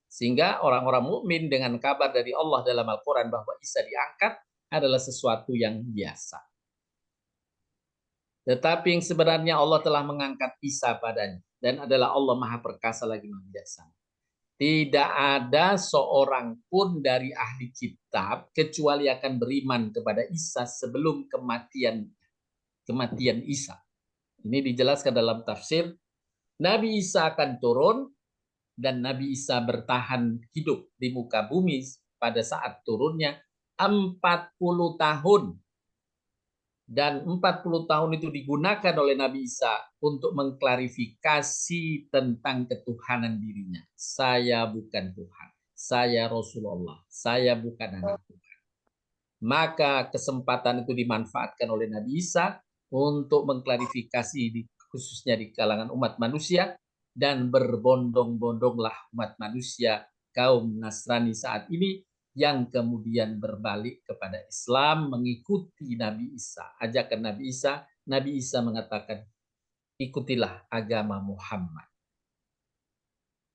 Sehingga orang-orang mukmin dengan kabar dari Allah dalam Al-Quran bahwa Isa diangkat adalah sesuatu yang biasa. Tetapi yang sebenarnya Allah telah mengangkat Isa padanya. Dan adalah Allah Maha Perkasa lagi Maha Bijaksana. Tidak ada seorang pun dari ahli kitab kecuali akan beriman kepada Isa sebelum kematian Isa. Ini dijelaskan dalam tafsir. Nabi Isa akan turun dan Nabi Isa bertahan hidup di muka bumi pada saat turunnya 40 tahun. Dan 40 tahun itu digunakan oleh Nabi Isa untuk mengklarifikasi tentang ketuhanan dirinya. Saya bukan Tuhan. Saya Rasulullah. Saya bukan anak Tuhan. Maka kesempatan itu dimanfaatkan oleh Nabi Isa untuk mengklarifikasi khususnya di kalangan umat manusia, dan berbondong-bondonglah umat manusia kaum Nasrani saat ini yang kemudian berbalik kepada Islam mengikuti Nabi Isa. Ajakan Nabi Isa mengatakan, ikutilah agama Muhammad.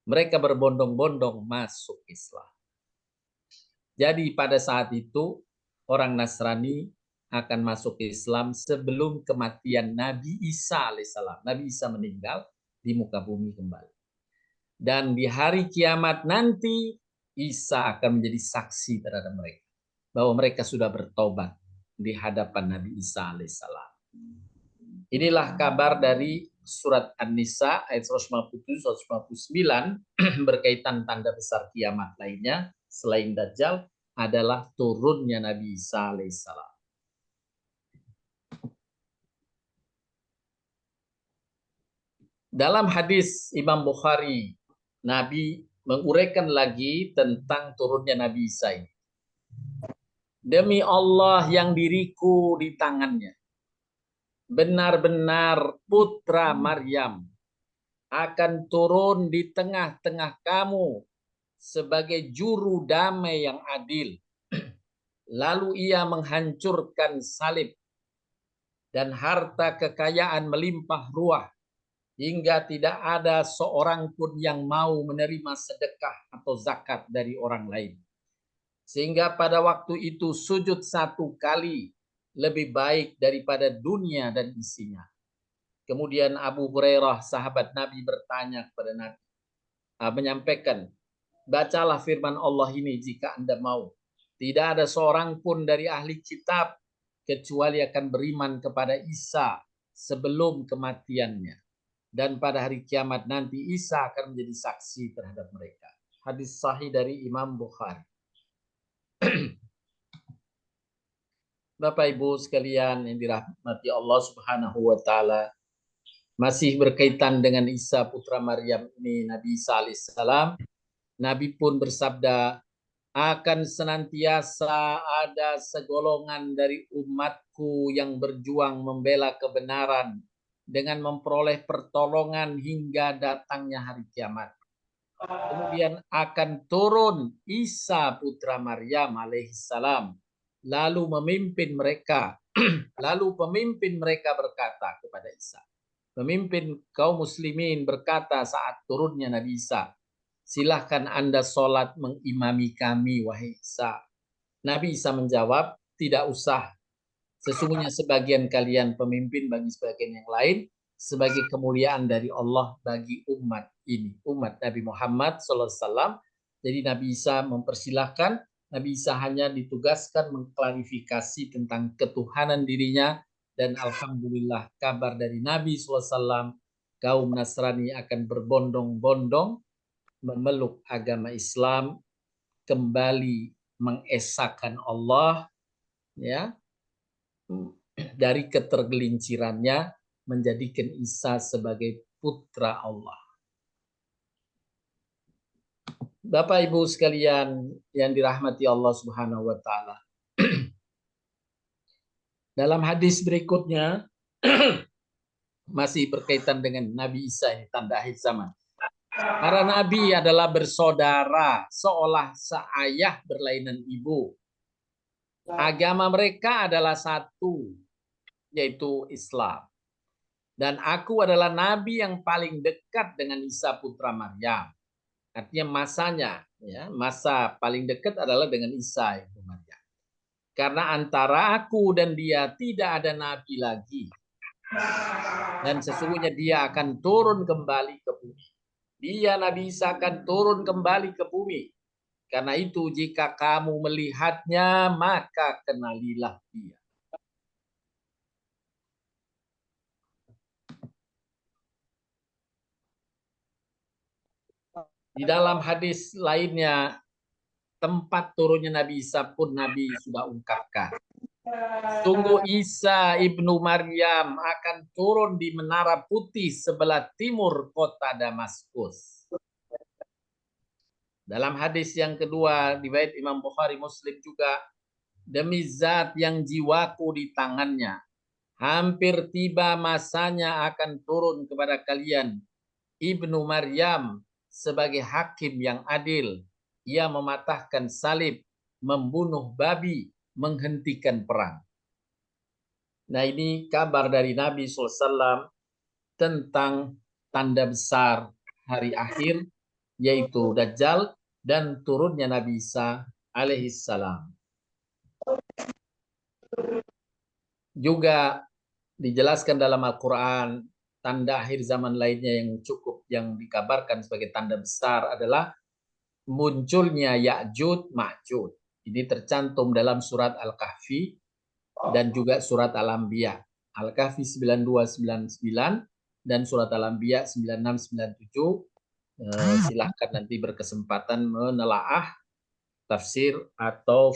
Mereka berbondong-bondong masuk Islam. Jadi pada saat itu orang Nasrani akan masuk Islam sebelum kematian Nabi Isa alaihissalam. Nabi Isa meninggal di muka bumi kembali. Dan di hari kiamat nanti Isa akan menjadi saksi terhadap mereka bahwa mereka sudah bertobat di hadapan Nabi Isa alaihissalam. Inilah kabar dari surat An-Nisa ayat 157-159 berkaitan tanda besar kiamat lainnya selain Dajjal adalah turunnya Nabi Isa alaihissalam. Dalam hadis Imam Bukhari, Nabi menguraikan lagi tentang turunnya Nabi Isa ini. Demi Allah yang diriku di tangannya, benar-benar putra Maryam akan turun di tengah-tengah kamu sebagai juru damai yang adil. Lalu ia menghancurkan salib dan harta kekayaan melimpah ruah hingga tidak ada seorang pun yang mau menerima sedekah atau zakat dari orang lain. Sehingga pada waktu itu sujud 1 kali lebih baik daripada dunia dan isinya. Kemudian Abu Hurairah sahabat Nabi bertanya kepada Nabi, menyampaikan, bacalah firman Allah ini jika Anda mau. Tidak ada seorang pun dari ahli kitab kecuali akan beriman kepada Isa sebelum kematiannya. Dan pada hari kiamat nanti Isa akan menjadi saksi terhadap mereka. Hadis sahih dari Imam Bukhari. Bapak Ibu sekalian yang dirahmati Allah Subhanahu wa taala, masih berkaitan dengan Isa putra Maryam ini, Nabi Isa alaihissalam, Nabi pun bersabda, akan senantiasa ada segolongan dari umatku yang berjuang membela kebenaran dengan memperoleh pertolongan hingga datangnya hari kiamat. Kemudian akan turun Isa putra Maryam alaihissalam, lalu memimpin mereka. Lalu pemimpin mereka berkata kepada Isa, pemimpin kaum muslimin berkata saat turunnya Nabi Isa, silahkan Anda sholat mengimami kami, wahai Isa. Nabi Isa menjawab, tidak usah. Sesungguhnya sebagian kalian pemimpin bagi sebagian yang lain, sebagai kemuliaan dari Allah bagi umat ini, umat Nabi Muhammad SAW. Jadi Nabi Isa mempersilahkan, Nabi Isa hanya ditugaskan mengklarifikasi tentang ketuhanan dirinya, dan alhamdulillah kabar dari Nabi SAW, kaum Nasrani akan berbondong-bondong memeluk agama Islam, kembali mengesahkan Allah, ya, dari ketergelincirannya menjadikan Isa sebagai putra Allah. Bapak Ibu sekalian yang dirahmati Allah Subhanahu wa taala. Dalam hadis berikutnya masih berkaitan dengan Nabi Isa ini, tanda akhir zaman. Para nabi adalah bersaudara, seolah seayah berlainan ibu. Agama mereka adalah satu, yaitu Islam. Dan aku adalah nabi yang paling dekat dengan Isa putra Maryam. Artinya masanya, ya, masa paling dekat adalah dengan Isa itu Maryam. Karena antara aku dan dia tidak ada nabi lagi. Dan sesungguhnya dia akan turun kembali ke bumi. Dia Nabi Isa akan turun kembali ke bumi. Karena itu jika kamu melihatnya, maka kenalilah dia. Di dalam hadis lainnya, tempat turunnya Nabi Isa pun Nabi sudah ungkapkan. Sungguh Isa ibnu Maryam akan turun di Menara Putih sebelah timur kota Damaskus. Dalam hadis yang kedua, riwayat Imam Bukhari Muslim juga, demi zat yang jiwaku di tangannya, hampir tiba masanya akan turun kepada kalian Ibnu Maryam sebagai hakim yang adil. Ia mematahkan salib, membunuh babi, menghentikan perang. Nah, ini kabar dari Nabi SAW tentang tanda besar hari akhir, yaitu Dajjal dan turunnya Nabi Isa alaihissalam. Juga dijelaskan dalam Al-Quran, tanda akhir zaman lainnya yang dikabarkan sebagai tanda besar adalah munculnya Ya'jud Ma'jud. Ini tercantum dalam surat Al-Kahfi dan juga surat Al-Anbiya. Al-Kahfi 9299 dan surat Al-Anbiya 9697. Silahkan nanti berkesempatan menelaah tafsir atau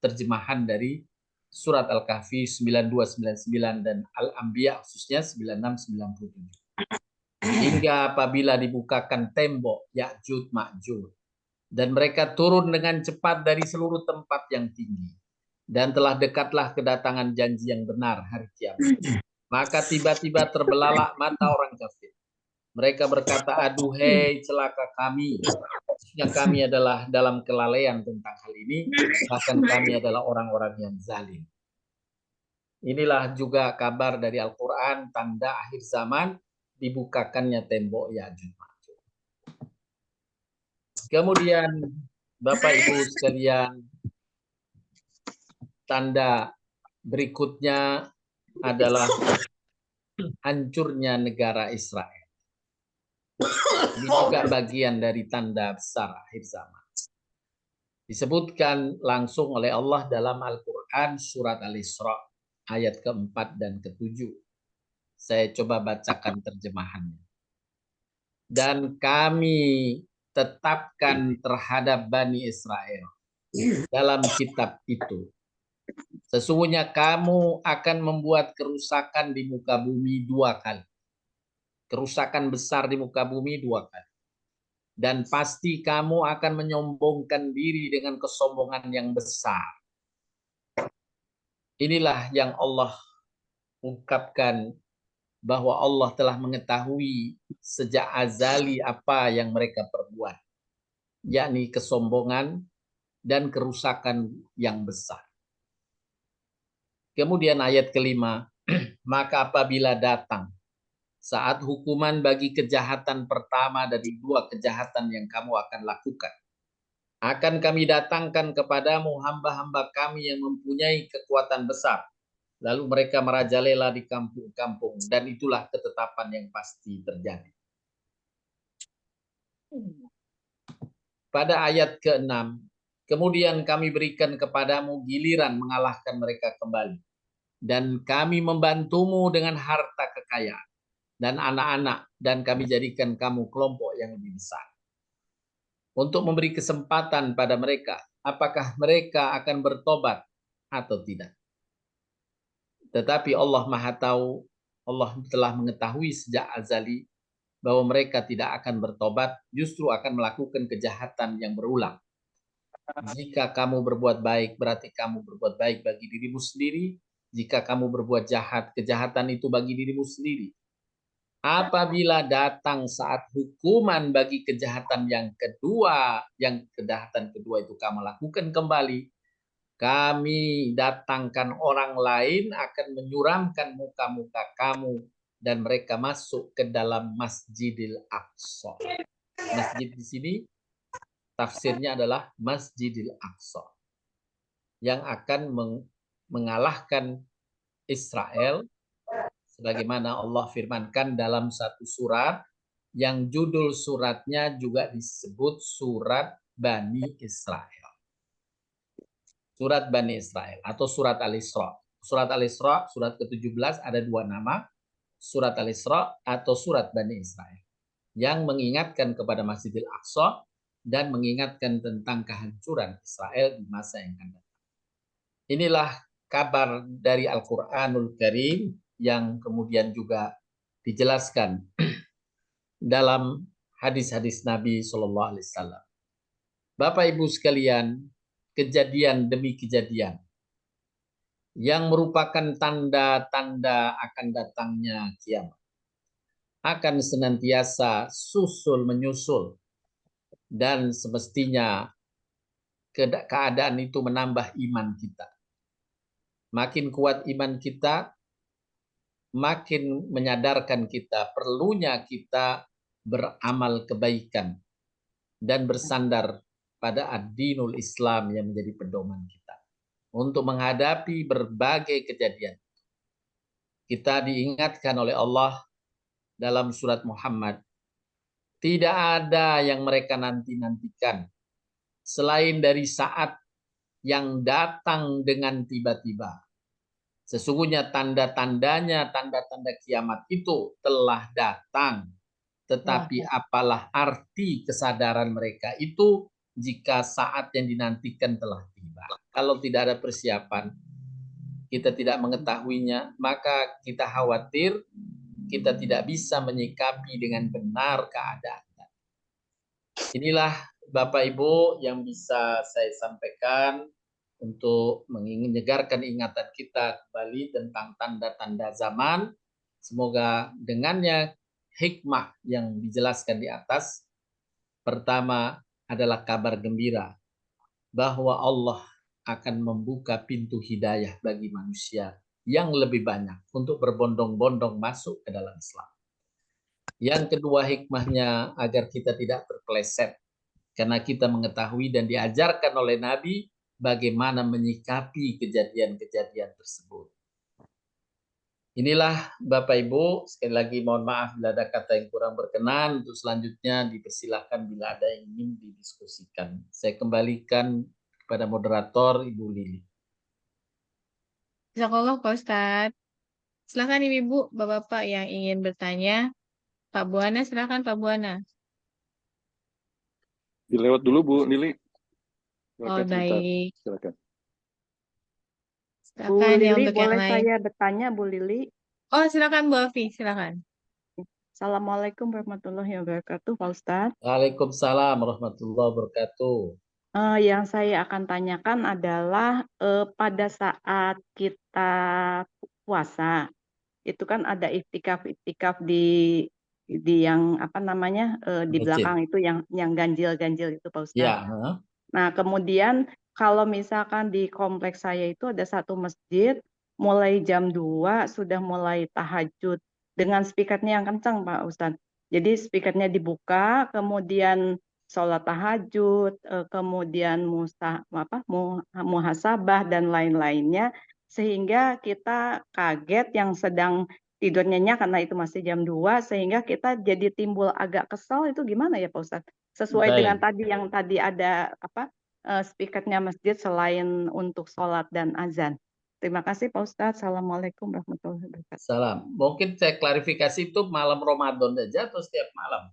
terjemahan dari surat Al-Kahfi 9299 dan Al-Anbiya khususnya 9697. Hingga apabila dibukakan tembok Ya'jud Ma'jud dan mereka turun dengan cepat dari seluruh tempat yang tinggi dan telah dekatlah kedatangan janji yang benar hari kiamat. Maka tiba-tiba terbelalak mata orang kafir. Mereka berkata, aduhai celaka kami. Khususnya kami adalah dalam kelalaian tentang hal ini. Bahkan kami adalah orang-orang yang zalim. Inilah juga kabar dari Al-Quran, tanda akhir zaman, dibukakannya tembok Ya'juj Ma'juj. Kemudian, Bapak Ibu sekalian, tanda berikutnya adalah hancurnya negara Israel. Ini juga bagian dari tanda besar akhir zaman. Disebutkan langsung oleh Allah dalam Al-Quran surat Al-Isra ayat keempat dan ketujuh. Saya coba bacakan terjemahannya. Dan kami tetapkan terhadap Bani Israel dalam kitab itu. Sesungguhnya kamu akan membuat kerusakan di muka bumi 2 kali. Kerusakan besar di muka bumi 2 kali. Dan pasti kamu akan menyombongkan diri dengan kesombongan yang besar. Inilah yang Allah ungkapkan bahwa Allah telah mengetahui sejak azali apa yang mereka perbuat, yakni kesombongan dan kerusakan yang besar. Kemudian ayat kelima, maka apabila datang saat hukuman bagi kejahatan pertama dari 2 kejahatan yang kamu akan lakukan, akan kami datangkan kepadamu hamba-hamba kami yang mempunyai kekuatan besar. Lalu mereka merajalela di kampung-kampung, dan itulah ketetapan yang pasti terjadi. Pada ayat ke-6, kemudian kami berikan kepadamu giliran mengalahkan mereka kembali. Dan kami membantumu dengan harta kekayaan dan anak-anak, dan kami jadikan kamu kelompok yang lebih besar. Untuk memberi kesempatan pada mereka, apakah mereka akan bertobat atau tidak. Tetapi Allah Maha Tahu, Allah telah mengetahui sejak azali bahwa mereka tidak akan bertobat, justru akan melakukan kejahatan yang berulang. Jika kamu berbuat baik, berarti kamu berbuat baik bagi dirimu sendiri. Jika kamu berbuat jahat, kejahatan itu bagi dirimu sendiri. Apabila datang saat hukuman bagi kejahatan yang kedua, yang kejahatan kedua itu kamu lakukan kembali, kami datangkan orang lain akan menyuramkan muka-muka kamu dan mereka masuk ke dalam Masjidil Aqsa. Masjid di sini tafsirnya adalah Masjidil Aqsa yang akan mengalahkan Israel sebagaimana Allah firmankan dalam satu surat yang judul suratnya juga disebut surat Bani Israel. Surat Bani Israel atau surat Al-Isra. Surat Al-Isra, surat ke-17 ada 2 nama. Surat Al-Isra atau surat Bani Israel. Yang mengingatkan kepada Masjidil Aqsa dan mengingatkan tentang kehancuran Israel di masa yang akan datang. Inilah kabar dari Al-Quranul Karim yang kemudian juga dijelaskan dalam hadis-hadis Nabi SAW. Bapak Ibu sekalian, kejadian demi kejadian yang merupakan tanda-tanda akan datangnya kiamat, akan senantiasa susul menyusul, dan semestinya keadaan itu menambah iman kita. Makin kuat iman kita, makin menyadarkan kita perlunya kita beramal kebaikan dan bersandar pada ad-dinul Islam yang menjadi pedoman kita untuk menghadapi berbagai kejadian. Kita diingatkan oleh Allah dalam surat Muhammad, tidak ada yang mereka nanti-nantikan selain dari saat yang datang dengan tiba-tiba. Sesungguhnya tanda-tandanya, tanda-tanda kiamat itu telah datang. Tetapi apalah arti kesadaran mereka itu jika saat yang dinantikan telah tiba. Kalau tidak ada persiapan, kita tidak mengetahuinya, maka kita khawatir kita tidak bisa menyikapi dengan benar keadaan. Inilah Bapak Ibu yang bisa saya sampaikan untuk menyegarkan ingatan kita kembali tentang tanda-tanda zaman. Semoga dengannya hikmah yang dijelaskan di atas, pertama adalah kabar gembira bahwa Allah akan membuka pintu hidayah bagi manusia yang lebih banyak untuk berbondong-bondong masuk ke dalam Islam. Yang kedua hikmahnya agar kita tidak terpeleset, karena kita mengetahui dan diajarkan oleh Nabi bagaimana menyikapi kejadian-kejadian tersebut. Inilah Bapak Ibu, sekali lagi mohon maaf bila ada kata yang kurang berkenan. Untuk selanjutnya dipersilahkan bila ada yang ingin didiskusikan. Saya kembalikan kepada moderator Ibu Lili. Jazakallah Pak Ustadz. Silakan Ibu, Bapak-Bapak yang ingin bertanya. Pak Buana, silakan Pak Buana. Dilewat dulu Bu Lili. Oh, baik. Silakan. Silakan Bu yang Lili, untuk yang boleh lain. saya bertanya, Bu Lili? Oh, silakan Bu Afi, silakan. Assalamualaikum warahmatullahi wabarakatuh, Pak Ustadz. Waalaikumsalam warahmatullahi wabarakatuh. Yang saya akan tanyakan adalah pada saat kita puasa, itu kan ada iktikaf di yang apa namanya di Masjid. belakang itu yang ganjil-ganjil itu, Pak Ustadz. Ya. Nah, kemudian kalau misalkan di kompleks saya itu ada satu masjid, mulai jam 2 sudah mulai tahajud dengan speakernya yang kencang, Pak Ustadz. Jadi speakernya dibuka, kemudian sholat tahajud, kemudian muhasabah dan lain-lainnya, sehingga kita kaget yang sedang tidur nyenyak karena itu masih jam 2, sehingga kita jadi timbul agak kesal. Itu gimana ya Pak Ustadz? Sesuai Baik. dengan tadi yang tadi ada speakernya masjid selain untuk sholat dan azan. Terima kasih Pak Ustadz. Assalamualaikum warahmatullahi wabarakatuh. Salam. Mungkin saya klarifikasi itu malam Ramadan aja atau setiap malam?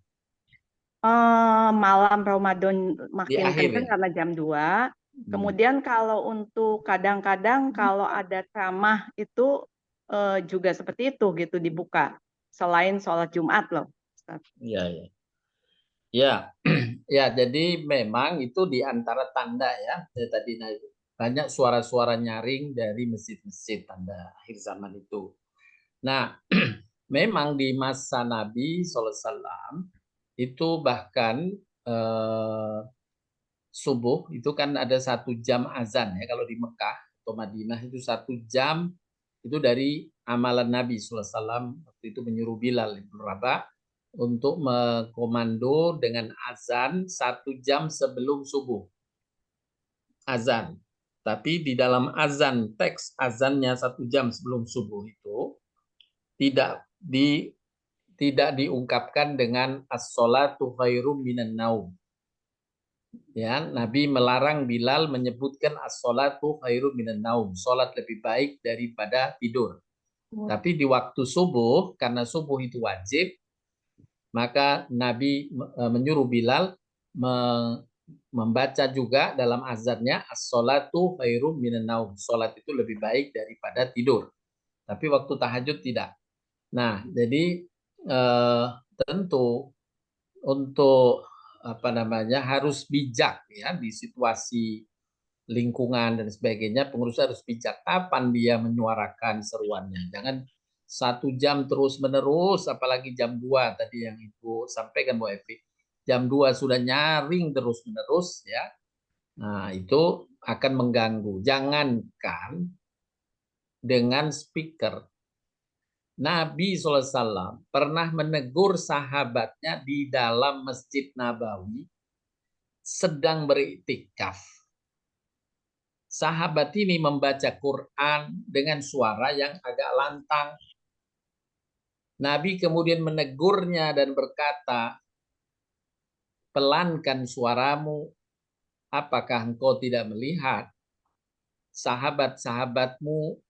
Malam Ramadan makin akhir kencang ya? karena jam 2. Kemudian kalau untuk kadang-kadang kalau ada ceramah itu juga seperti itu gitu dibuka. Selain sholat Jumat loh. Iya. Ya, ya. Jadi memang itu di antara tanda ya. Tadi banyak suara-suara nyaring dari masjid-masjid tanda akhir zaman itu. Nah, memang di masa Nabi SAW itu bahkan subuh itu kan ada 1 jam azan ya. Kalau di Mekah atau Madinah itu 1 jam itu dari amalan Nabi SAW. Waktu itu menyuruh Bilal bin Rabah untuk mengkomando dengan azan 1 jam sebelum subuh. Azan. Tapi di dalam azan, teks azannya 1 jam sebelum subuh itu tidak diungkapkan dengan as-sholatu khairum minan naum. Ya, Nabi melarang Bilal menyebutkan as-sholatu khairum minan naum. Salat lebih baik daripada tidur. Tapi di waktu subuh, karena subuh itu wajib, maka Nabi menyuruh Bilal membaca juga dalam azannya as-sholatu khairum minan naum. Salat itu lebih baik daripada tidur. Tapi waktu tahajud tidak. Nah, jadi tentu untuk harus bijak ya di situasi lingkungan dan sebagainya, pengurus harus bijak kapan dia menyuarakan seruannya. Jangan 1 jam terus-menerus, apalagi jam 2 tadi yang Ibu sampaikan Bu Evi. Jam 2 sudah nyaring terus-menerus ya. Nah, itu akan mengganggu. Jangankan dengan speaker. Nabi SAW pernah menegur sahabatnya di dalam Masjid Nabawi sedang beriktikaf. Sahabat ini membaca Quran dengan suara yang agak lantang. Nabi kemudian menegurnya dan berkata, pelankan suaramu, apakah engkau tidak melihat sahabat-sahabatmu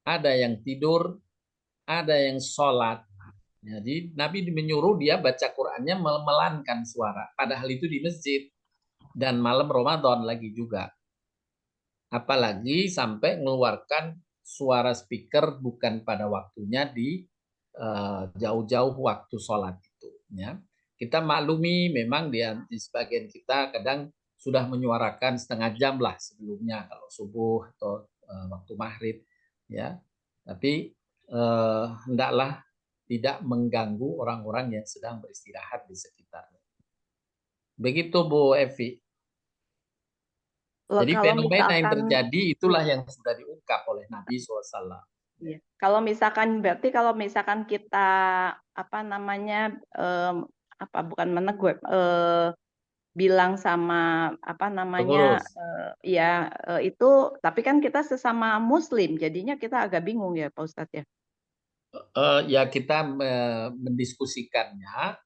ada yang tidur, ada yang sholat. Jadi Nabi menyuruh dia baca Qurannya memelankan suara. Padahal itu di masjid dan malam Ramadan lagi juga. Apalagi sampai mengeluarkan suara speaker bukan pada waktunya di jauh-jauh waktu sholat itu. Ya. Kita maklumi memang di sebagian kita kadang sudah menyuarakan setengah jam lah sebelumnya kalau subuh atau waktu maghrib. Ya. Tapi hendaklah tidak mengganggu orang-orang yang sedang beristirahat di sekitarnya. Begitu Bu Evi. Jadi Kalau fenomena yang misalkan terjadi itulah yang sudah diungkap oleh Nabi SAW. Iya. Kalau misalkan berarti kalau misalkan kita apa namanya bukan menegur bilang sama apa namanya Pengurus. itu tapi kan kita sesama Muslim jadinya kita agak bingung ya Pak Ustadz ya. Ya kita mendiskusikannya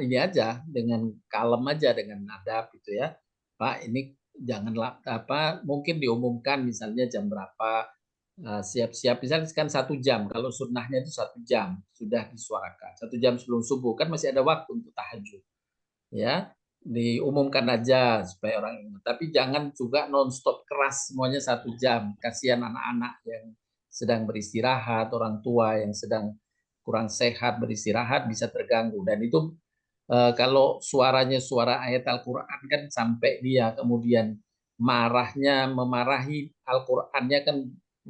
ini aja dengan kalem aja dengan adab gitu ya. Pak ini janganlah mungkin diumumkan misalnya jam berapa siap-siap misalnya kan 1 jam kalau sunnahnya itu 1 jam sudah disuarakan 1 jam sebelum subuh kan masih ada waktu untuk tahajud ya diumumkan aja supaya orang ingat tapi jangan juga nonstop keras semuanya 1 jam kasihan anak-anak yang sedang beristirahat orang tua yang sedang kurang sehat beristirahat bisa terganggu dan itu kalau suaranya suara ayat Al-Quran kan sampai dia kemudian memarahi Al-Qurannya kan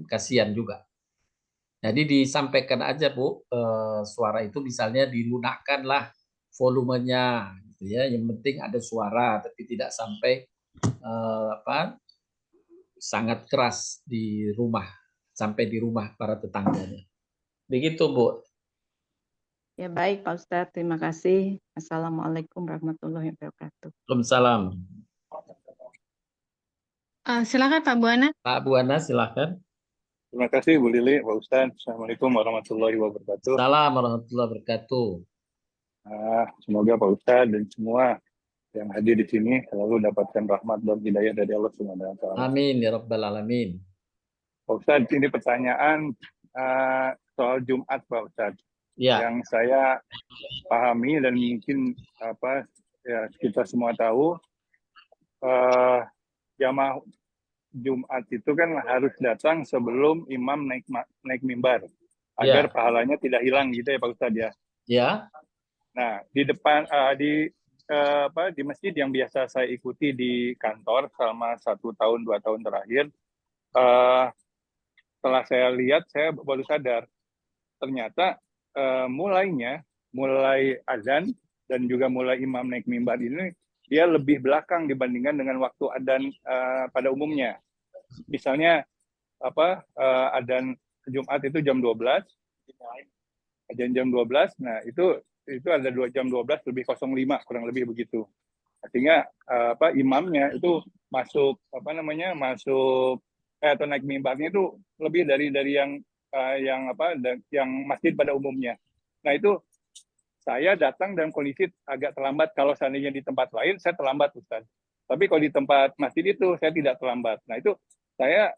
kasihan juga. Jadi disampaikan aja Bu, suara itu misalnya dilunakkanlah volumenya, gitu ya. Yang penting ada suara, tapi tidak sampai sangat keras di rumah, sampai di rumah para tetangganya. Begitu Bu. Ya baik Pak Ustadz, terima kasih. Assalamualaikum warahmatullahi wabarakatuh. Waalaikumsalam. Silakan Pak Buana. Pak Buana silakan. Terima kasih Bu Lili, Pak Ustadz. Assalamualaikum warahmatullahi wabarakatuh. Assalamualaikum warahmatullahi wabarakatuh. Semoga Pak Ustadz dan semua yang hadir di sini selalu dapatkan rahmat dan hidayah dari Allah Subhanahu wa Ta'ala. Amin ya rabbal alamin. Pak Ustadz, ini pertanyaan soal Jumat Pak Ustadz. Ya. Yang saya pahami dan mungkin kita semua tahu jamaah Jumat itu kan harus datang sebelum imam naik mimbar agar pahalanya tidak hilang gitu ya Pak Ustadz ya. Ya. Nah di depan di masjid yang biasa saya ikuti di kantor selama 1 tahun 2 tahun terakhir, setelah saya lihat saya baru sadar ternyata mulai azan dan juga mulai imam naik mimbar ini dia lebih belakang dibandingkan dengan waktu adzan pada umumnya. Misalnya adzan Jumat itu jam 12, adzan jam 12, nah itu ada 2 jam 12 lebih 05 kurang lebih begitu. Artinya imamnya itu masuk atau naik mimbarnya itu lebih dari yang masjid pada umumnya. Nah itu saya datang dalam kondisi agak terlambat. Kalau seandainya di tempat lain saya terlambat Ustaz. Tapi kalau di tempat masjid itu saya tidak terlambat. Nah itu saya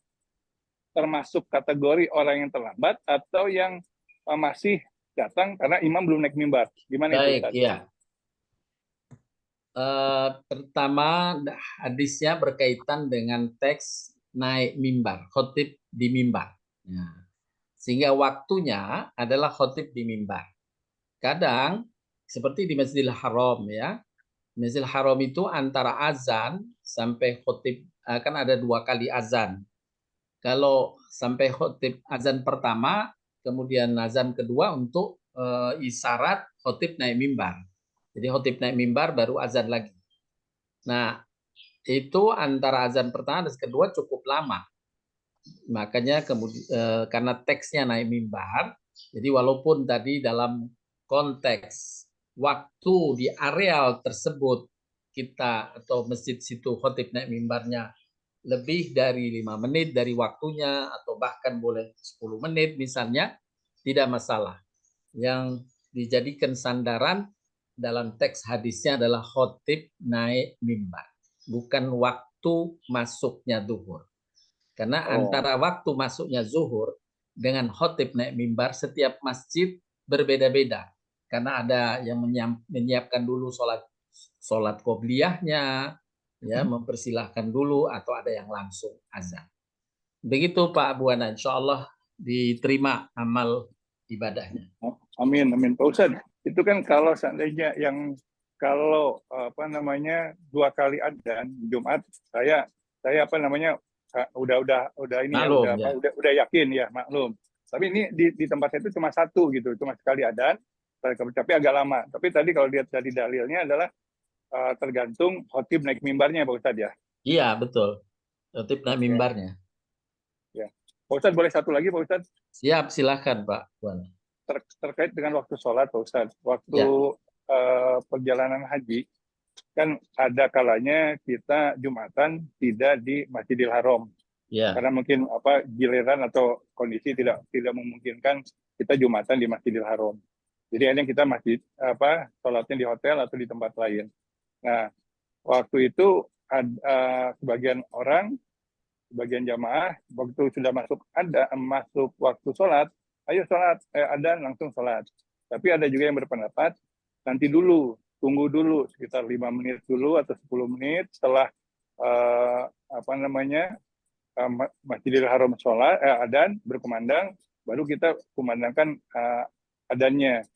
termasuk kategori orang yang terlambat atau yang masih datang karena imam belum naik mimbar. Gimana Baik, itu Ustaz? Ya. Pertama hadisnya berkaitan dengan teks naik mimbar, khotib di mimbar. Nah, sehingga waktunya adalah khotib di mimbar. Kadang seperti di Masjidil Haram ya, Masjidil Haram itu antara azan sampai khotib, kan ada 2 kali azan. Kalau sampai khotib azan pertama, kemudian azan kedua untuk isyarat khotib naik mimbar. Jadi khotib naik mimbar baru azan lagi. Nah, itu antara azan pertama dan kedua cukup lama. Makanya kemudian karena teksnya naik mimbar, jadi walaupun tadi dalam konteks waktu di areal tersebut kita atau masjid situ khotib naik mimbarnya lebih dari 5 menit dari waktunya atau bahkan boleh 10 menit misalnya, tidak masalah. Yang dijadikan sandaran dalam teks hadisnya adalah khotib naik mimbar, bukan waktu masuknya zuhur. Karena antara waktu masuknya zuhur dengan khotib naik mimbar setiap masjid berbeda-beda. Karena ada yang menyiapkan dulu sholat qobliyahnya, ya mempersilahkan dulu, atau ada yang langsung azan. Begitu Pak Buana, insya Allah diterima amal ibadahnya. Amin, amin. Pak Ustadz, itu kan kalau seandainya kalau 2 kali adzan Jumat, saya udah ini Maklum, ya, udah yakin ya, maklum. Tapi ini di tempat saya itu cuma 1 gitu, cuma sekali adzan, tapi agak lama. Tapi tadi kalau lihat dari dalilnya adalah tergantung khotib naik mimbarnya, Pak Ustadz ya. Iya, betul. Khotib naik mimbarnya. Ya. Pak Ustadz, boleh satu lagi Pak Ustadz? Siap, silakan Pak Buana. Terkait dengan waktu sholat, Pak Ustadz, waktu perjalanan haji, kan ada kalanya kita Jumatan tidak di Masjidil Haram, karena mungkin giliran atau kondisi tidak memungkinkan kita Jumatan di Masjidil Haram. Jadi yang kita sholatnya di hotel atau di tempat lain. Nah, waktu itu sebagian jamaah waktu sudah masuk waktu sholat, ayo sholat, adzan langsung sholat. Tapi ada juga yang berpendapat nanti dulu, tunggu dulu sekitar 5 menit dulu atau 10 menit setelah Masjidil Haram sholat, adzan berkumandang, baru kita kumandangkan adzannya.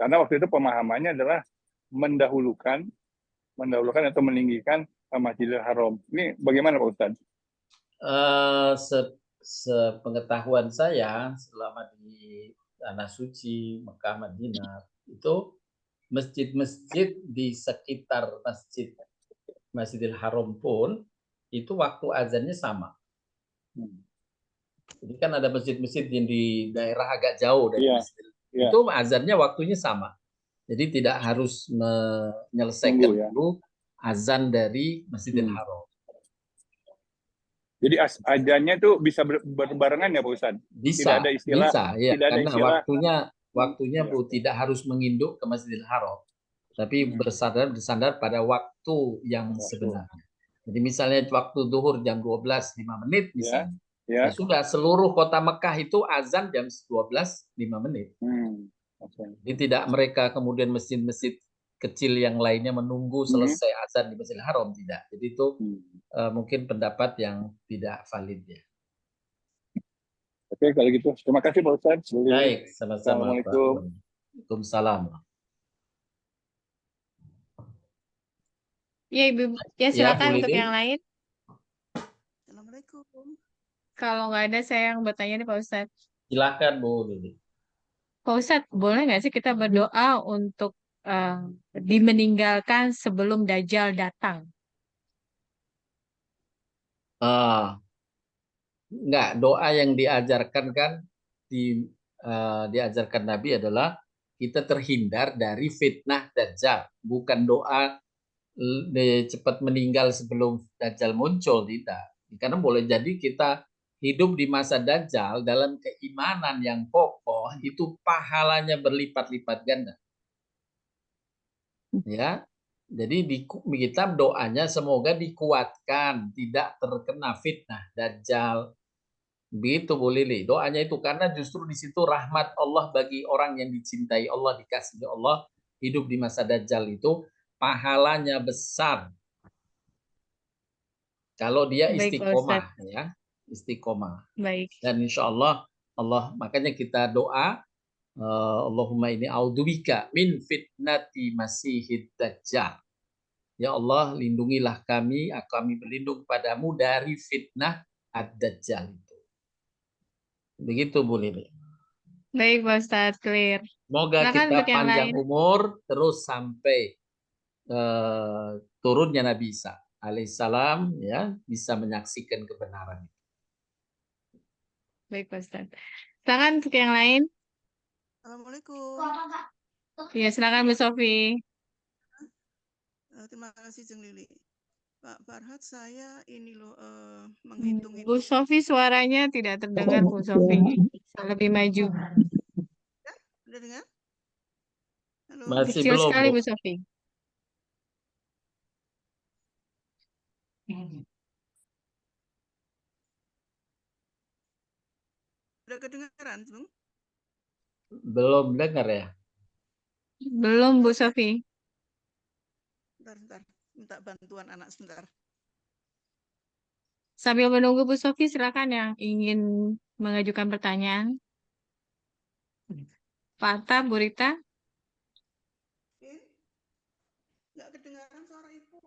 Karena waktu itu pemahamannya adalah mendahulukan atau meninggikan Masjidil Haram. Ini bagaimana Pak Ustadz? Sepengetahuan saya selama di Tanah Suci, Mekah, Madinah, itu masjid-masjid di sekitar Masjidil Haram pun itu waktu azannya sama. Jadi kan ada masjid-masjid yang di daerah agak jauh dari masjid. Itu azannya waktunya sama. Jadi tidak harus menyelesaikan dulu azan dari Masjidil Haram. Jadi azannya itu bisa berbarengan ya Pak Ustadz? Bisa, tidak ada istilah, bisa ya. Tidak ada karena istilah, waktunya Bu tidak harus menginduk ke Masjidil Haram, tapi bersandar pada waktu yang sebenarnya. Jadi misalnya waktu zuhur jam 12:05 misalnya, ya sudah seluruh kota Mekah itu azan jam 12:05. Jadi tidak mereka kemudian masjid-masjid kecil yang lainnya menunggu selesai azan di Masjidil Haram, tidak. Jadi itu mungkin pendapat yang tidak valid ya. Oke, kalau gitu terima kasih Pak Ustadz. Baik, sama-sama. Assalamualaikum. Waalaikumsalam. Ya Ibu, ya silakan untuk yang lain. Assalamualaikum. Kalau nggak ada saya yang bertanya nih Pak Ustadz. Silakan Bu Lili. Pak Ustadz, boleh nggak sih kita berdoa untuk dimeninggalkan sebelum Dajjal datang? Enggak, doa yang diajarkan kan diajarkan Nabi adalah kita terhindar dari fitnah Dajjal, bukan doa cepat meninggal sebelum Dajjal muncul, tidak. Karena boleh jadi kita hidup di masa Dajjal dalam keimanan yang kokoh, itu pahalanya berlipat-lipat ganda. Ya, jadi kita doanya semoga dikuatkan, tidak terkena fitnah Dajjal. Begitu Bu Lili, doanya itu karena justru di situ rahmat Allah bagi orang yang dicintai Allah, dikasihi Allah, hidup di masa Dajjal itu pahalanya besar. Kalau dia istiqomah, ya, istiqomah. Baik. Dan insya Allah makanya kita doa Allahumma ini a'udzubika min fitnati masihid dajjal. Ya Allah, lindungilah kami berlindung padamu dari fitnah ad-dajjal itu. Begitu Bu Lili. Baik Pak Ustadz, clear. Semoga Silakan kita untuk yang panjang lain. umur terus sampai turunnya Nabi Isa alaihissalam, ya, bisa menyaksikan kebenaran. Baik Pak Ustadz. Silakan untuk yang lain. Assalamualaikum. Ya, silakan Bu Sofi. Terima kasih Jeng Lili. Pak Farhat, saya ini loh Bu menghitung Sofi suaranya tidak terdengar Bu Sofi. Bisa lebih maju. Udah dengar? Halo. Masih Kecil belum, sekali Bu. Bu Sofi. Udah kedengaran, Bung? Belum dengar ya? Belum Bu Sofi. Bentar. Minta bantuan anak sebentar. Sambil menunggu Bu Sofi, silakan yang ingin mengajukan pertanyaan. Pak Atta, Bu Rita. Nggak kedengaran suara Ibu.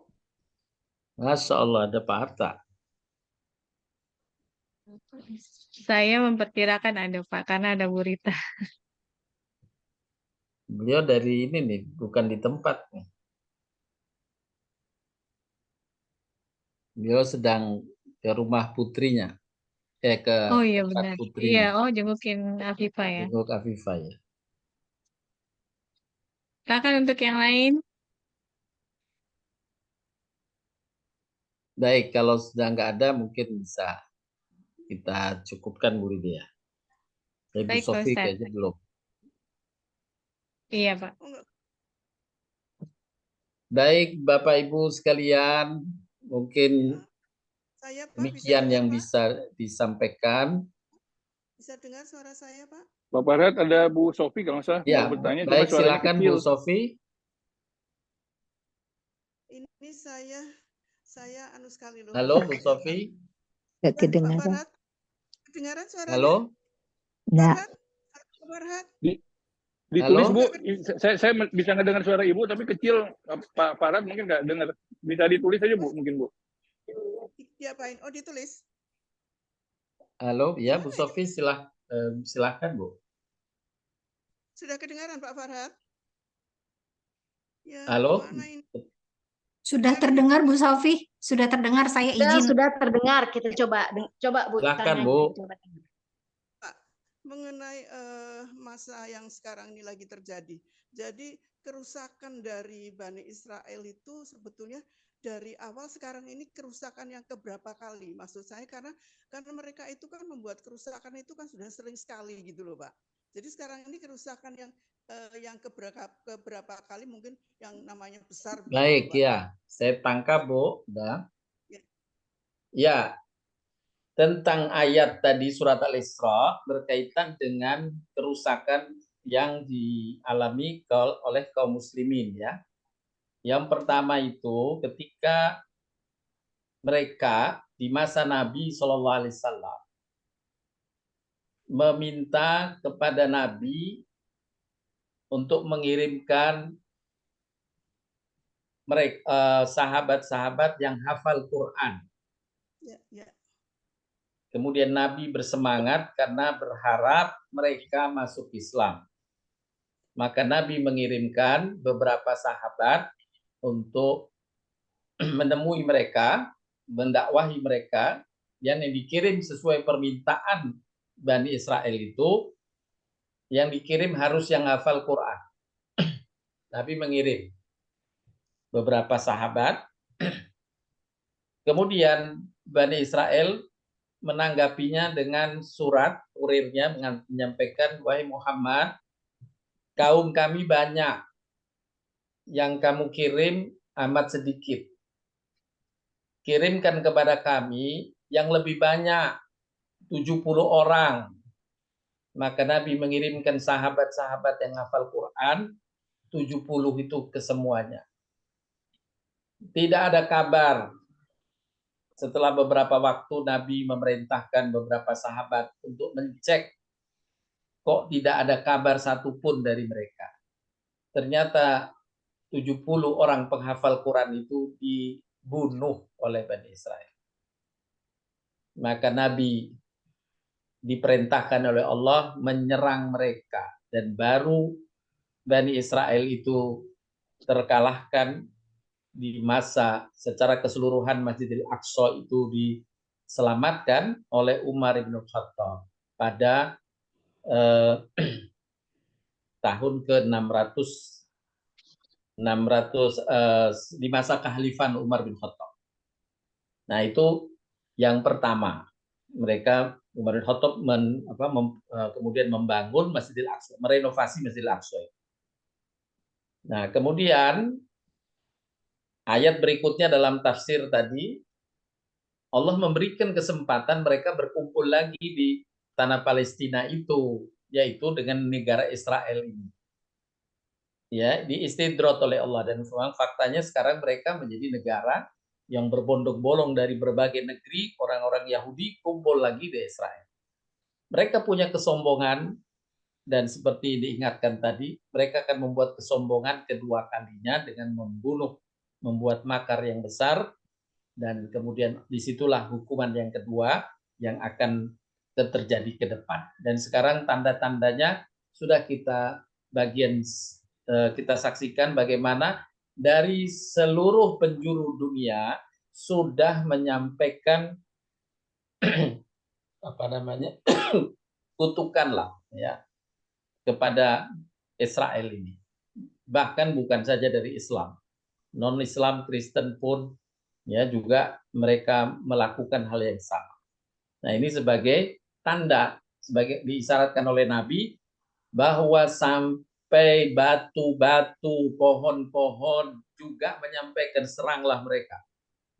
Masya Allah, ada Pak Harta. Saya memperkirakan ada Pak, karena ada Bu Rita. Beliau dari ini nih, bukan di tempat nih. Beliau sedang ke rumah putrinya. Ke Oh iya tempat benar. Iya, putrinya. oh jengukin Afifah ya. Jenguk Afifah ya. Silakan untuk yang lain. Baik, kalau sudah nggak ada mungkin bisa kita cukupkan Bu Lydia. Ibu Baik Pak Sofi Ustadz. kayaknya belum. Iya Pak. Oh, enggak. Baik, Bapak Ibu sekalian, mungkin Saya Pak, demikian bisa yang dengar, Pak? bisa disampaikan. Bisa dengar suara saya, Pak? Pak Farhat, ada Bu Sofi kalau nggak salah Ya, mau bertanya, cuma baik suaranya silakan kecil. Bu Sofi. Ini saya anu sekali loh. Halo Bu Sofi. Nggak Pak kedengaran. Farhat, kedengaran suaranya? Halo. Nggak. Pak Farhat. Ditulis Halo? Bu, saya bisa ngedengar suara Ibu tapi kecil. Pak Farhat mungkin nggak dengar. Bisa ditulis aja Bu, mungkin Bu. Diapain? Oh, ditulis. Halo, ya Bu Sofi silahkan Bu. Sudah kedengaran Pak Farhat? Ya, Halo. mana ini? Sudah terdengar Bu Sofi? Sudah terdengar, saya izin. Sudah terdengar. Kita coba Bu Silakan tanya. Bu. Pak, mengenai masa yang sekarang ini lagi terjadi. Jadi kerusakan dari Bani Israel itu sebetulnya dari awal sekarang ini kerusakan yang keberapa kali? Maksud saya karena mereka itu kan membuat kerusakan itu kan sudah sering sekali gitu loh, Pak. Jadi sekarang ini kerusakan yang keberapa kali mungkin yang namanya besar. Baik, begitu, Pak. ya. Saya tangkap Bu. Udah. Ya. Ya. Tentang ayat tadi surat Al-Isra berkaitan dengan kerusakan yang dialami oleh kaum muslimin ya. Yang pertama itu ketika mereka di masa Nabi SAW meminta kepada Nabi untuk mengirimkan mereka sahabat-sahabat yang hafal Quran. Ya. Kemudian Nabi bersemangat karena berharap mereka masuk Islam. Maka Nabi mengirimkan beberapa sahabat untuk menemui mereka, mendakwahi mereka, yang dikirim sesuai permintaan Bani Israel itu, yang dikirim harus yang hafal Quran. Nabi mengirim beberapa sahabat. Kemudian Bani Israel menanggapinya dengan surat, kurirnya menyampaikan, wahai Muhammad, kaum kami banyak, yang kamu kirim amat sedikit. Kirimkan kepada kami yang lebih banyak, 70 orang. Maka Nabi mengirimkan sahabat-sahabat yang hafal Quran, 70 itu kesemuanya. Tidak ada kabar. Setelah beberapa waktu Nabi memerintahkan beberapa sahabat untuk mencek kok tidak ada kabar satupun dari mereka. Ternyata 70 orang penghafal Quran itu dibunuh oleh Bani Israel. Maka Nabi diperintahkan oleh Allah menyerang mereka, dan baru Bani Israel itu terkalahkan di masa secara keseluruhan Masjidil Aqsa itu diselamatkan oleh Umar bin Khattab pada tahun ke-600 di masa kehalifan Umar bin Khattab. Nah, itu yang pertama. Mereka Umar bin Khattab kemudian membangun Masjidil Aqsa, merenovasi Masjidil Aqsa. Nah, kemudian ayat berikutnya dalam tafsir tadi, Allah memberikan kesempatan mereka berkumpul lagi di tanah Palestina itu, yaitu dengan negara Israel ini. Ya, diistidrot oleh Allah, dan memang faktanya sekarang mereka menjadi negara yang berbondong-bolong dari berbagai negeri, orang-orang Yahudi kumpul lagi di Israel. Mereka punya kesombongan, dan seperti diingatkan tadi, mereka akan membuat kesombongan kedua kalinya dengan membuat makar yang besar, dan kemudian disitulah hukuman yang kedua yang akan terjadi ke depan. Dan sekarang tanda-tandanya sudah kita saksikan bagaimana dari seluruh penjuru dunia sudah menyampaikan kutukan lah ya kepada Israel ini. Bahkan bukan saja dari Islam, non-Islam, Kristen pun ya juga mereka melakukan hal yang sama. Nah, ini sebagai tanda, sebagai diisyaratkan oleh Nabi bahwa sampai batu-batu, pohon-pohon juga menyampaikan seranglah mereka,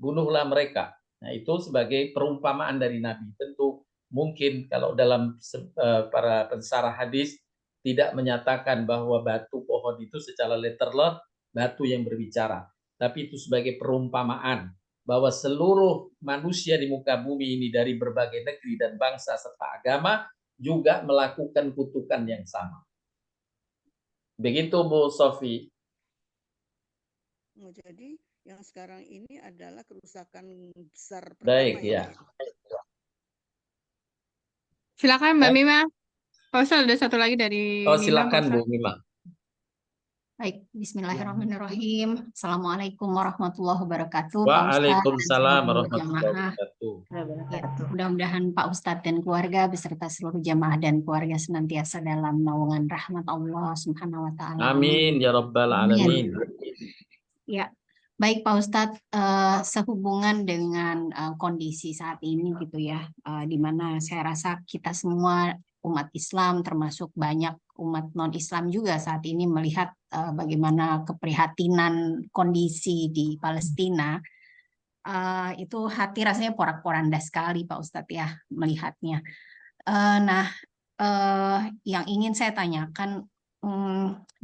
bunuhlah mereka. Nah, itu sebagai perumpamaan dari Nabi. Tentu mungkin kalau dalam para pensarah hadis tidak menyatakan bahwa batu pohon itu secara literal batu yang berbicara, tapi itu sebagai perumpamaan bahwa seluruh manusia di muka bumi ini dari berbagai negeri dan bangsa serta agama juga melakukan kutukan yang sama. Begitu Bu Sofi. Jadi yang sekarang ini adalah kerusakan besar pertama. Baik, ya. Silakan Mbak Mima. Pak Ustaz, ada satu lagi dari Mima. Silakan Bu Mima. Baik, bismillahirrahmanirrahim. Assalamualaikum warahmatullahi wabarakatuh. Waalaikumsalam warahmatullahi wabarakatuh. Mudah-mudahan Pak Ustadz dan keluarga beserta seluruh jamaah dan keluarga senantiasa dalam naungan rahmat Allah Subhanahu wa Ta'ala. Amin ya Rabbal Alamin. Ya, baik Pak Ustadz, sehubungan dengan kondisi saat ini gitu ya, di mana saya rasa kita semua umat Islam termasuk banyak umat non-Islam juga saat ini melihat bagaimana keprihatinan kondisi di Palestina, itu hati rasanya porak-poranda sekali Pak Ustadz ya melihatnya. Yang ingin saya tanyakan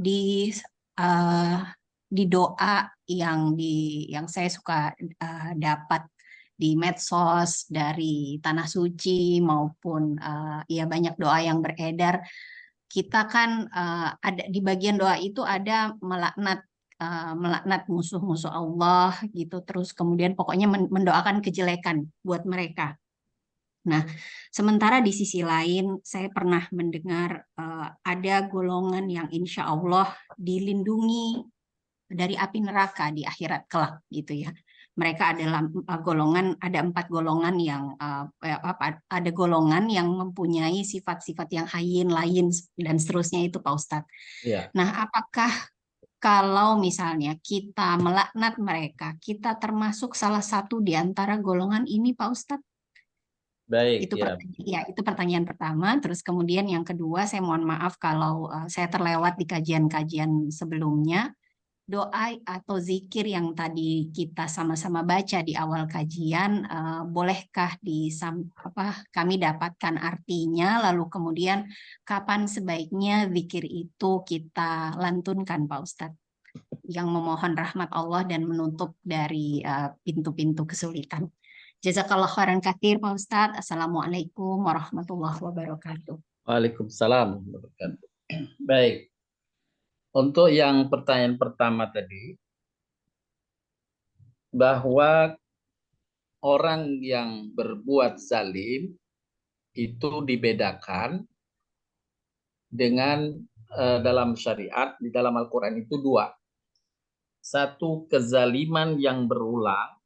di doa yang saya suka dapat di medsos dari Tanah Suci maupun ya banyak doa yang beredar, kita kan ada di bagian doa itu ada melaknat musuh-musuh Allah gitu, terus kemudian pokoknya mendoakan kejelekan buat mereka. Nah, sementara di sisi lain saya pernah mendengar ada golongan yang insya Allah dilindungi dari api neraka di akhirat kelak gitu ya. Mereka adalah golongan, ada 4 golongan yang ada golongan yang mempunyai sifat-sifat yang hayyin, layin dan seterusnya itu Pak Ustadz. Ya. Nah, apakah kalau misalnya kita melaknat mereka, kita termasuk salah satu di antara golongan ini Pak Ustadz? Baik, itu pertanyaan pertama. Terus kemudian yang kedua, saya mohon maaf kalau saya terlewat di kajian-kajian sebelumnya. Doa atau zikir yang tadi kita sama-sama baca di awal kajian, bolehkah kami dapatkan artinya, lalu kemudian kapan sebaiknya zikir itu kita lantunkan Pak Ustadz, yang memohon rahmat Allah dan menutup dari pintu-pintu kesulitan. Jazakallah khairan katsir Pak Ustadz. Assalamualaikum warahmatullahi wabarakatuh. Waalaikumsalam. Baik. Untuk yang pertanyaan pertama tadi, bahwa orang yang berbuat zalim itu dibedakan dengan dalam syariat, di dalam Al-Quran itu dua. Satu, kezaliman yang berulang,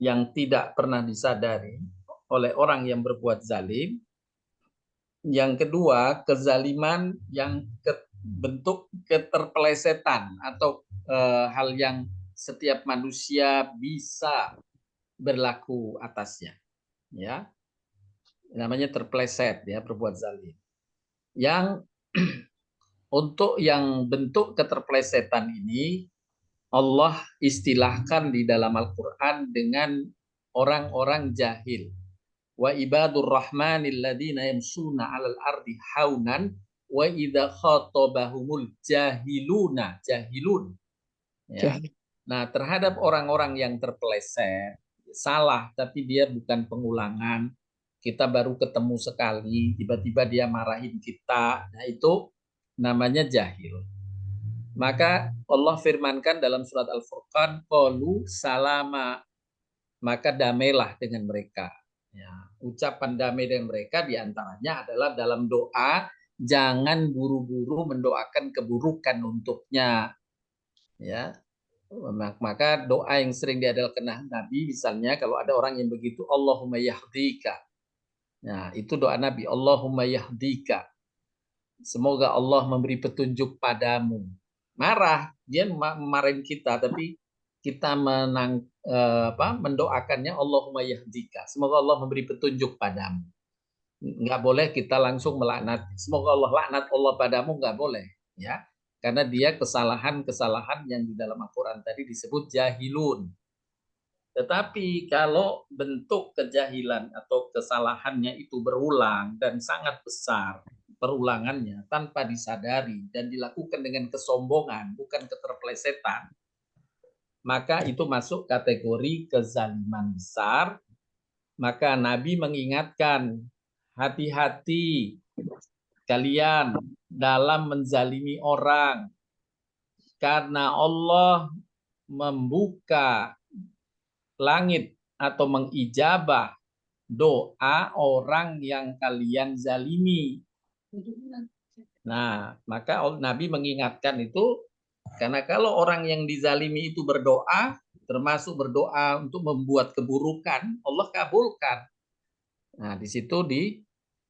yang tidak pernah disadari oleh orang yang berbuat zalim. Yang kedua, kezaliman yang bentuk keterpelesetan atau hal yang setiap manusia bisa berlaku atasnya, ya, namanya terpeleset, ya, berbuat zalim. Yang untuk yang bentuk keterpelesetan ini Allah istilahkan di dalam Al-Quran dengan orang-orang jahil. Wa ibadur rahmanil ladina yamsuna 'alal ardi haunan wa idza khatabahumul jahiluna, jahilun, ya. Nah, terhadap orang-orang yang terpeleset, salah tapi dia bukan pengulangan, kita baru ketemu sekali, tiba-tiba dia marahin kita, nah itu namanya jahil. Maka Allah firmankan dalam surat Al-Furqan, qalu salama, maka damailah dengan mereka. Ya, ucapan damai dengan mereka diantaranya adalah dalam doa, jangan buru-buru mendoakan keburukan untuknya. Ya, maka doa yang sering diandalkan Nabi, misalnya kalau ada orang yang begitu, Allahumma yahdika. Nah, itu doa Nabi, Allahumma yahdika. Semoga Allah memberi petunjuk padamu. Marah, dia marahin kita, tapi kita mendoakannya Allahumma yahdika. Semoga Allah memberi petunjuk padamu. Nggak boleh kita langsung melaknat. Semoga Allah laknat Allah padamu, nggak boleh, ya. Karena dia kesalahan-kesalahan yang di dalam Al-Quran tadi disebut jahilun. Tetapi kalau bentuk kejahilan atau kesalahannya itu berulang dan sangat besar perulangannya tanpa disadari dan dilakukan dengan kesombongan, bukan keterpelesetan, maka itu masuk kategori kezaliman besar. Maka Nabi mengingatkan, hati-hati kalian dalam menzalimi orang, karena Allah membuka langit atau mengijabah doa orang yang kalian zalimi. Nah, maka Nabi mengingatkan itu, karena kalau orang yang dizalimi itu berdoa, termasuk berdoa untuk membuat keburukan, Allah kabulkan. Nah, di situ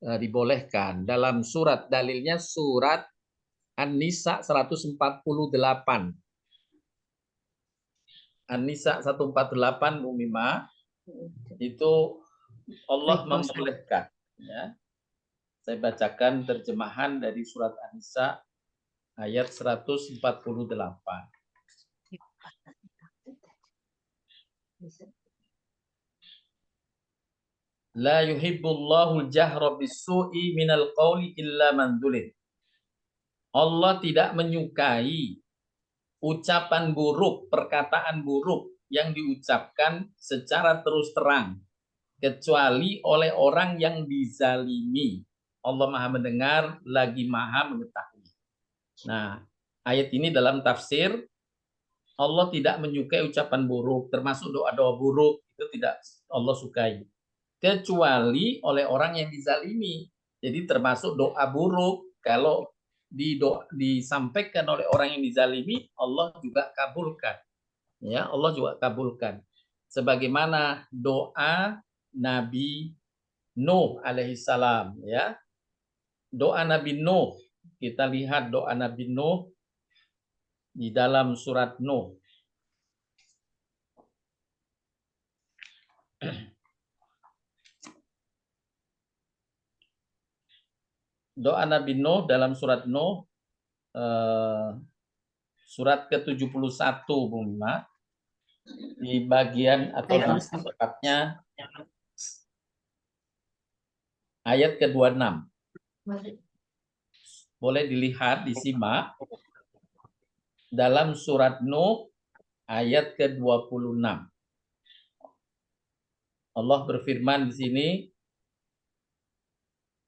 dibolehkan. Dalam surat, dalilnya surat An-Nisa 148. An-Nisa 148, Bu Mima, itu Allah membolehkan, ya. Saya bacakan terjemahan dari surat An-Nisa ayat 148. La yuhibbullahu al-jahra bis-su'i minal qawli illa man zulim. Allah tidak menyukai ucapan buruk, perkataan buruk yang diucapkan secara terus terang, kecuali oleh orang yang dizalimi. Allah Maha mendengar, lagi Maha mengetahui. Nah, ayat ini dalam tafsir, Allah tidak menyukai ucapan buruk, termasuk doa-doa buruk, itu tidak Allah sukai. Kecuali oleh orang yang dizalimi. Jadi termasuk doa buruk, kalau disampaikan oleh orang yang dizalimi, Allah juga kabulkan. Ya, Allah juga kabulkan. Sebagaimana doa Nabi Nuh alaihissalam, ya. Doa Nabi Nuh, kita lihat doa Nabi Nuh di dalam surat Nuh. Doa Nabi Nuh dalam surat Nuh, surat ke-71, Bu Mima, di bagian atau tepatnya ayat ke-26. Boleh dilihat, disimak dalam surat Nuh ayat ke-26. Allah berfirman di sini,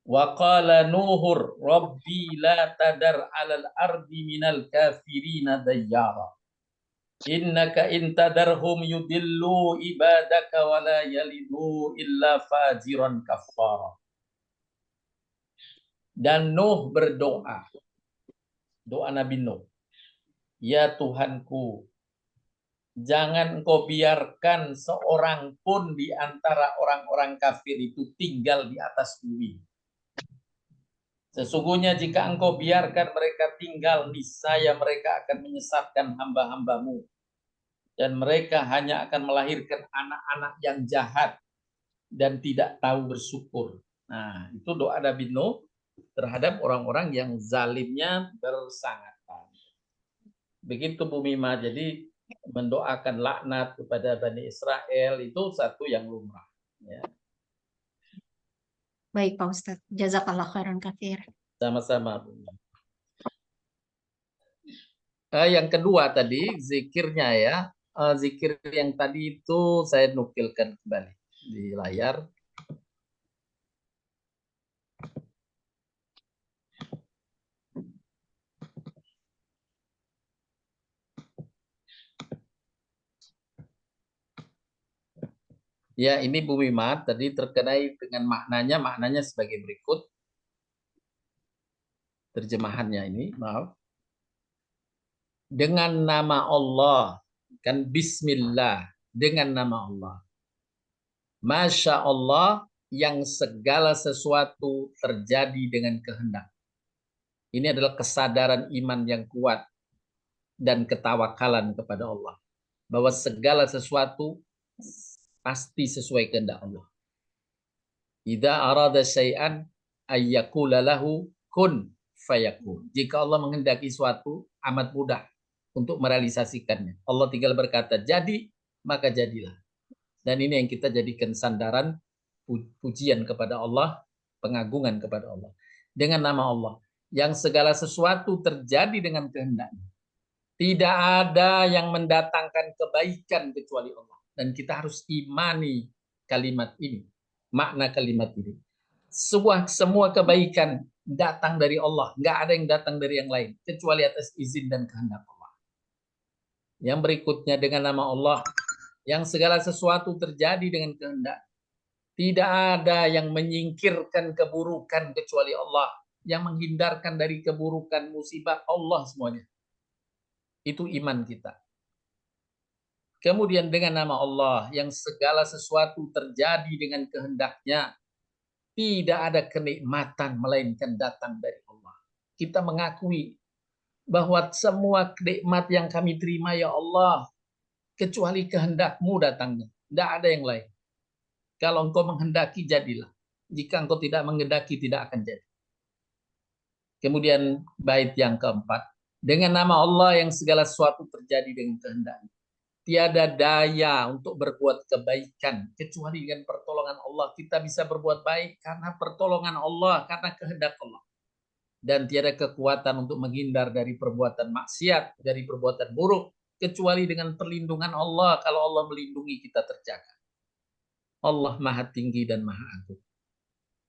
Wa qala Nuhur Rabbi la tadar 'alal ardi minal kafirina dayyara. Innaka intadarhum yudillu ibadaka wa la yalidu illa fajiran kafara. Dan Nuh berdoa. Doa Nabi Nuh. Ya Tuhanku, jangan engkau biarkan seorang pun di antara orang-orang kafir itu tinggal di atas bumi. Sesungguhnya jika engkau biarkan mereka tinggal, niscaya mereka akan menyesatkan hamba-hambamu. Dan mereka hanya akan melahirkan anak-anak yang jahat dan tidak tahu bersyukur. Nah, itu doa Nabi Nuh terhadap orang-orang yang zalimnya bersangatan. Begitu Bu Mima, jadi mendoakan laknat kepada Bani Israel itu satu yang lumrah. Ya. Baik Pak Ustadz, jazakallah khairan katsir. Sama-sama Bu Mima. Yang kedua tadi zikirnya ya. Zikir yang tadi itu saya nukilkan kembali di layar. Ya, ini Bu Mima tadi terkait dengan maknanya sebagai berikut. Terjemahannya ini, maaf. Dengan nama Allah, kan bismillah, dengan nama Allah. Masya Allah, yang segala sesuatu terjadi dengan kehendak. Ini adalah kesadaran iman yang kuat dan ketawakalan kepada Allah. Bahwa segala sesuatu pasti sesuai kehendak Allah. Idza arada syai'an ayyaqula lahu kun fayakun. Jika Allah menghendaki suatu, amat mudah untuk merealisasikannya. Allah tinggal berkata, jadi, maka jadilah. Dan ini yang kita jadikan sandaran pujian kepada Allah, pengagungan kepada Allah. Dengan nama Allah, yang segala sesuatu terjadi dengan kehendaknya. Tidak ada yang mendatangkan kebaikan kecuali Allah. Dan kita harus imani kalimat ini, makna kalimat ini. Semua kebaikan datang dari Allah. Nggak ada yang datang dari yang lain, kecuali atas izin dan kehendak Allah. Yang berikutnya dengan nama Allah, yang segala sesuatu terjadi dengan kehendak. Tidak ada yang menyingkirkan keburukan kecuali Allah. Yang menghindarkan dari keburukan musibah Allah semuanya. Itu iman kita. Kemudian dengan nama Allah, yang segala sesuatu terjadi dengan kehendaknya. Tidak ada kenikmatan melainkan datang dari Allah. Kita mengakui bahwa semua nikmat yang kami terima ya Allah, kecuali kehendak-Mu datangnya. Tidak ada yang lain. Kalau Engkau menghendaki, jadilah. Jika Engkau tidak menghendaki, tidak akan jadi. Kemudian bait yang keempat. Dengan nama Allah yang segala sesuatu terjadi dengan kehendaknya. Tiada daya untuk berbuat kebaikan kecuali dengan pertolongan Allah. Kita bisa berbuat baik karena pertolongan Allah, karena kehendak Allah. Dan tiada kekuatan untuk menghindar dari perbuatan maksiat, dari perbuatan buruk, kecuali dengan perlindungan Allah. Kalau Allah melindungi, kita terjaga. Allah Maha Tinggi dan Maha Agung.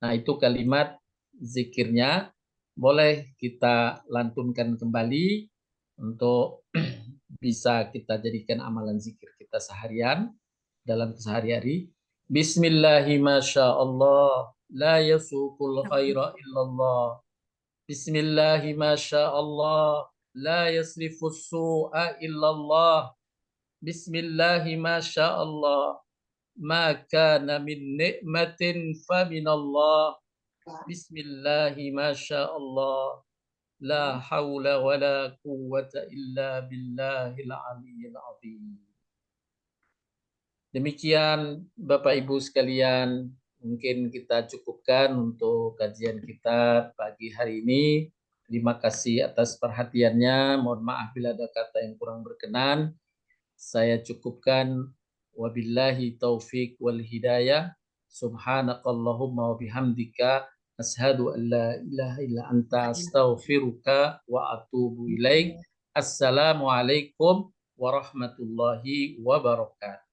Nah, itu kalimat zikirnya. Boleh kita lantunkan kembali untuk bisa kita jadikan amalan zikir kita seharian dalam kesehari-hari. Bismillahi masyaallah, la yasuqul khaira illallah. Bismillahi masyaallah, la yasrifus su'a illallah. Bismillahi masyaallah, ma kana min ni'matin fa minallah. Bismillahi masyaallah. La haula wa la quwwata illa billahil aliyyil azim. Demikian Bapak Ibu sekalian, mungkin kita cukupkan untuk kajian kita pagi hari ini. Terima kasih atas perhatiannya. Mohon maaf bila ada kata yang kurang berkenan. Saya cukupkan. Wabillahi taufik wal hidayah. Subhanakallahumma wa bihamdika. Asyhadu an la ilaha illa anta astaghfiruka wa atubu ilaik. Assalamualaikum warahmatullahi wabarakatuh.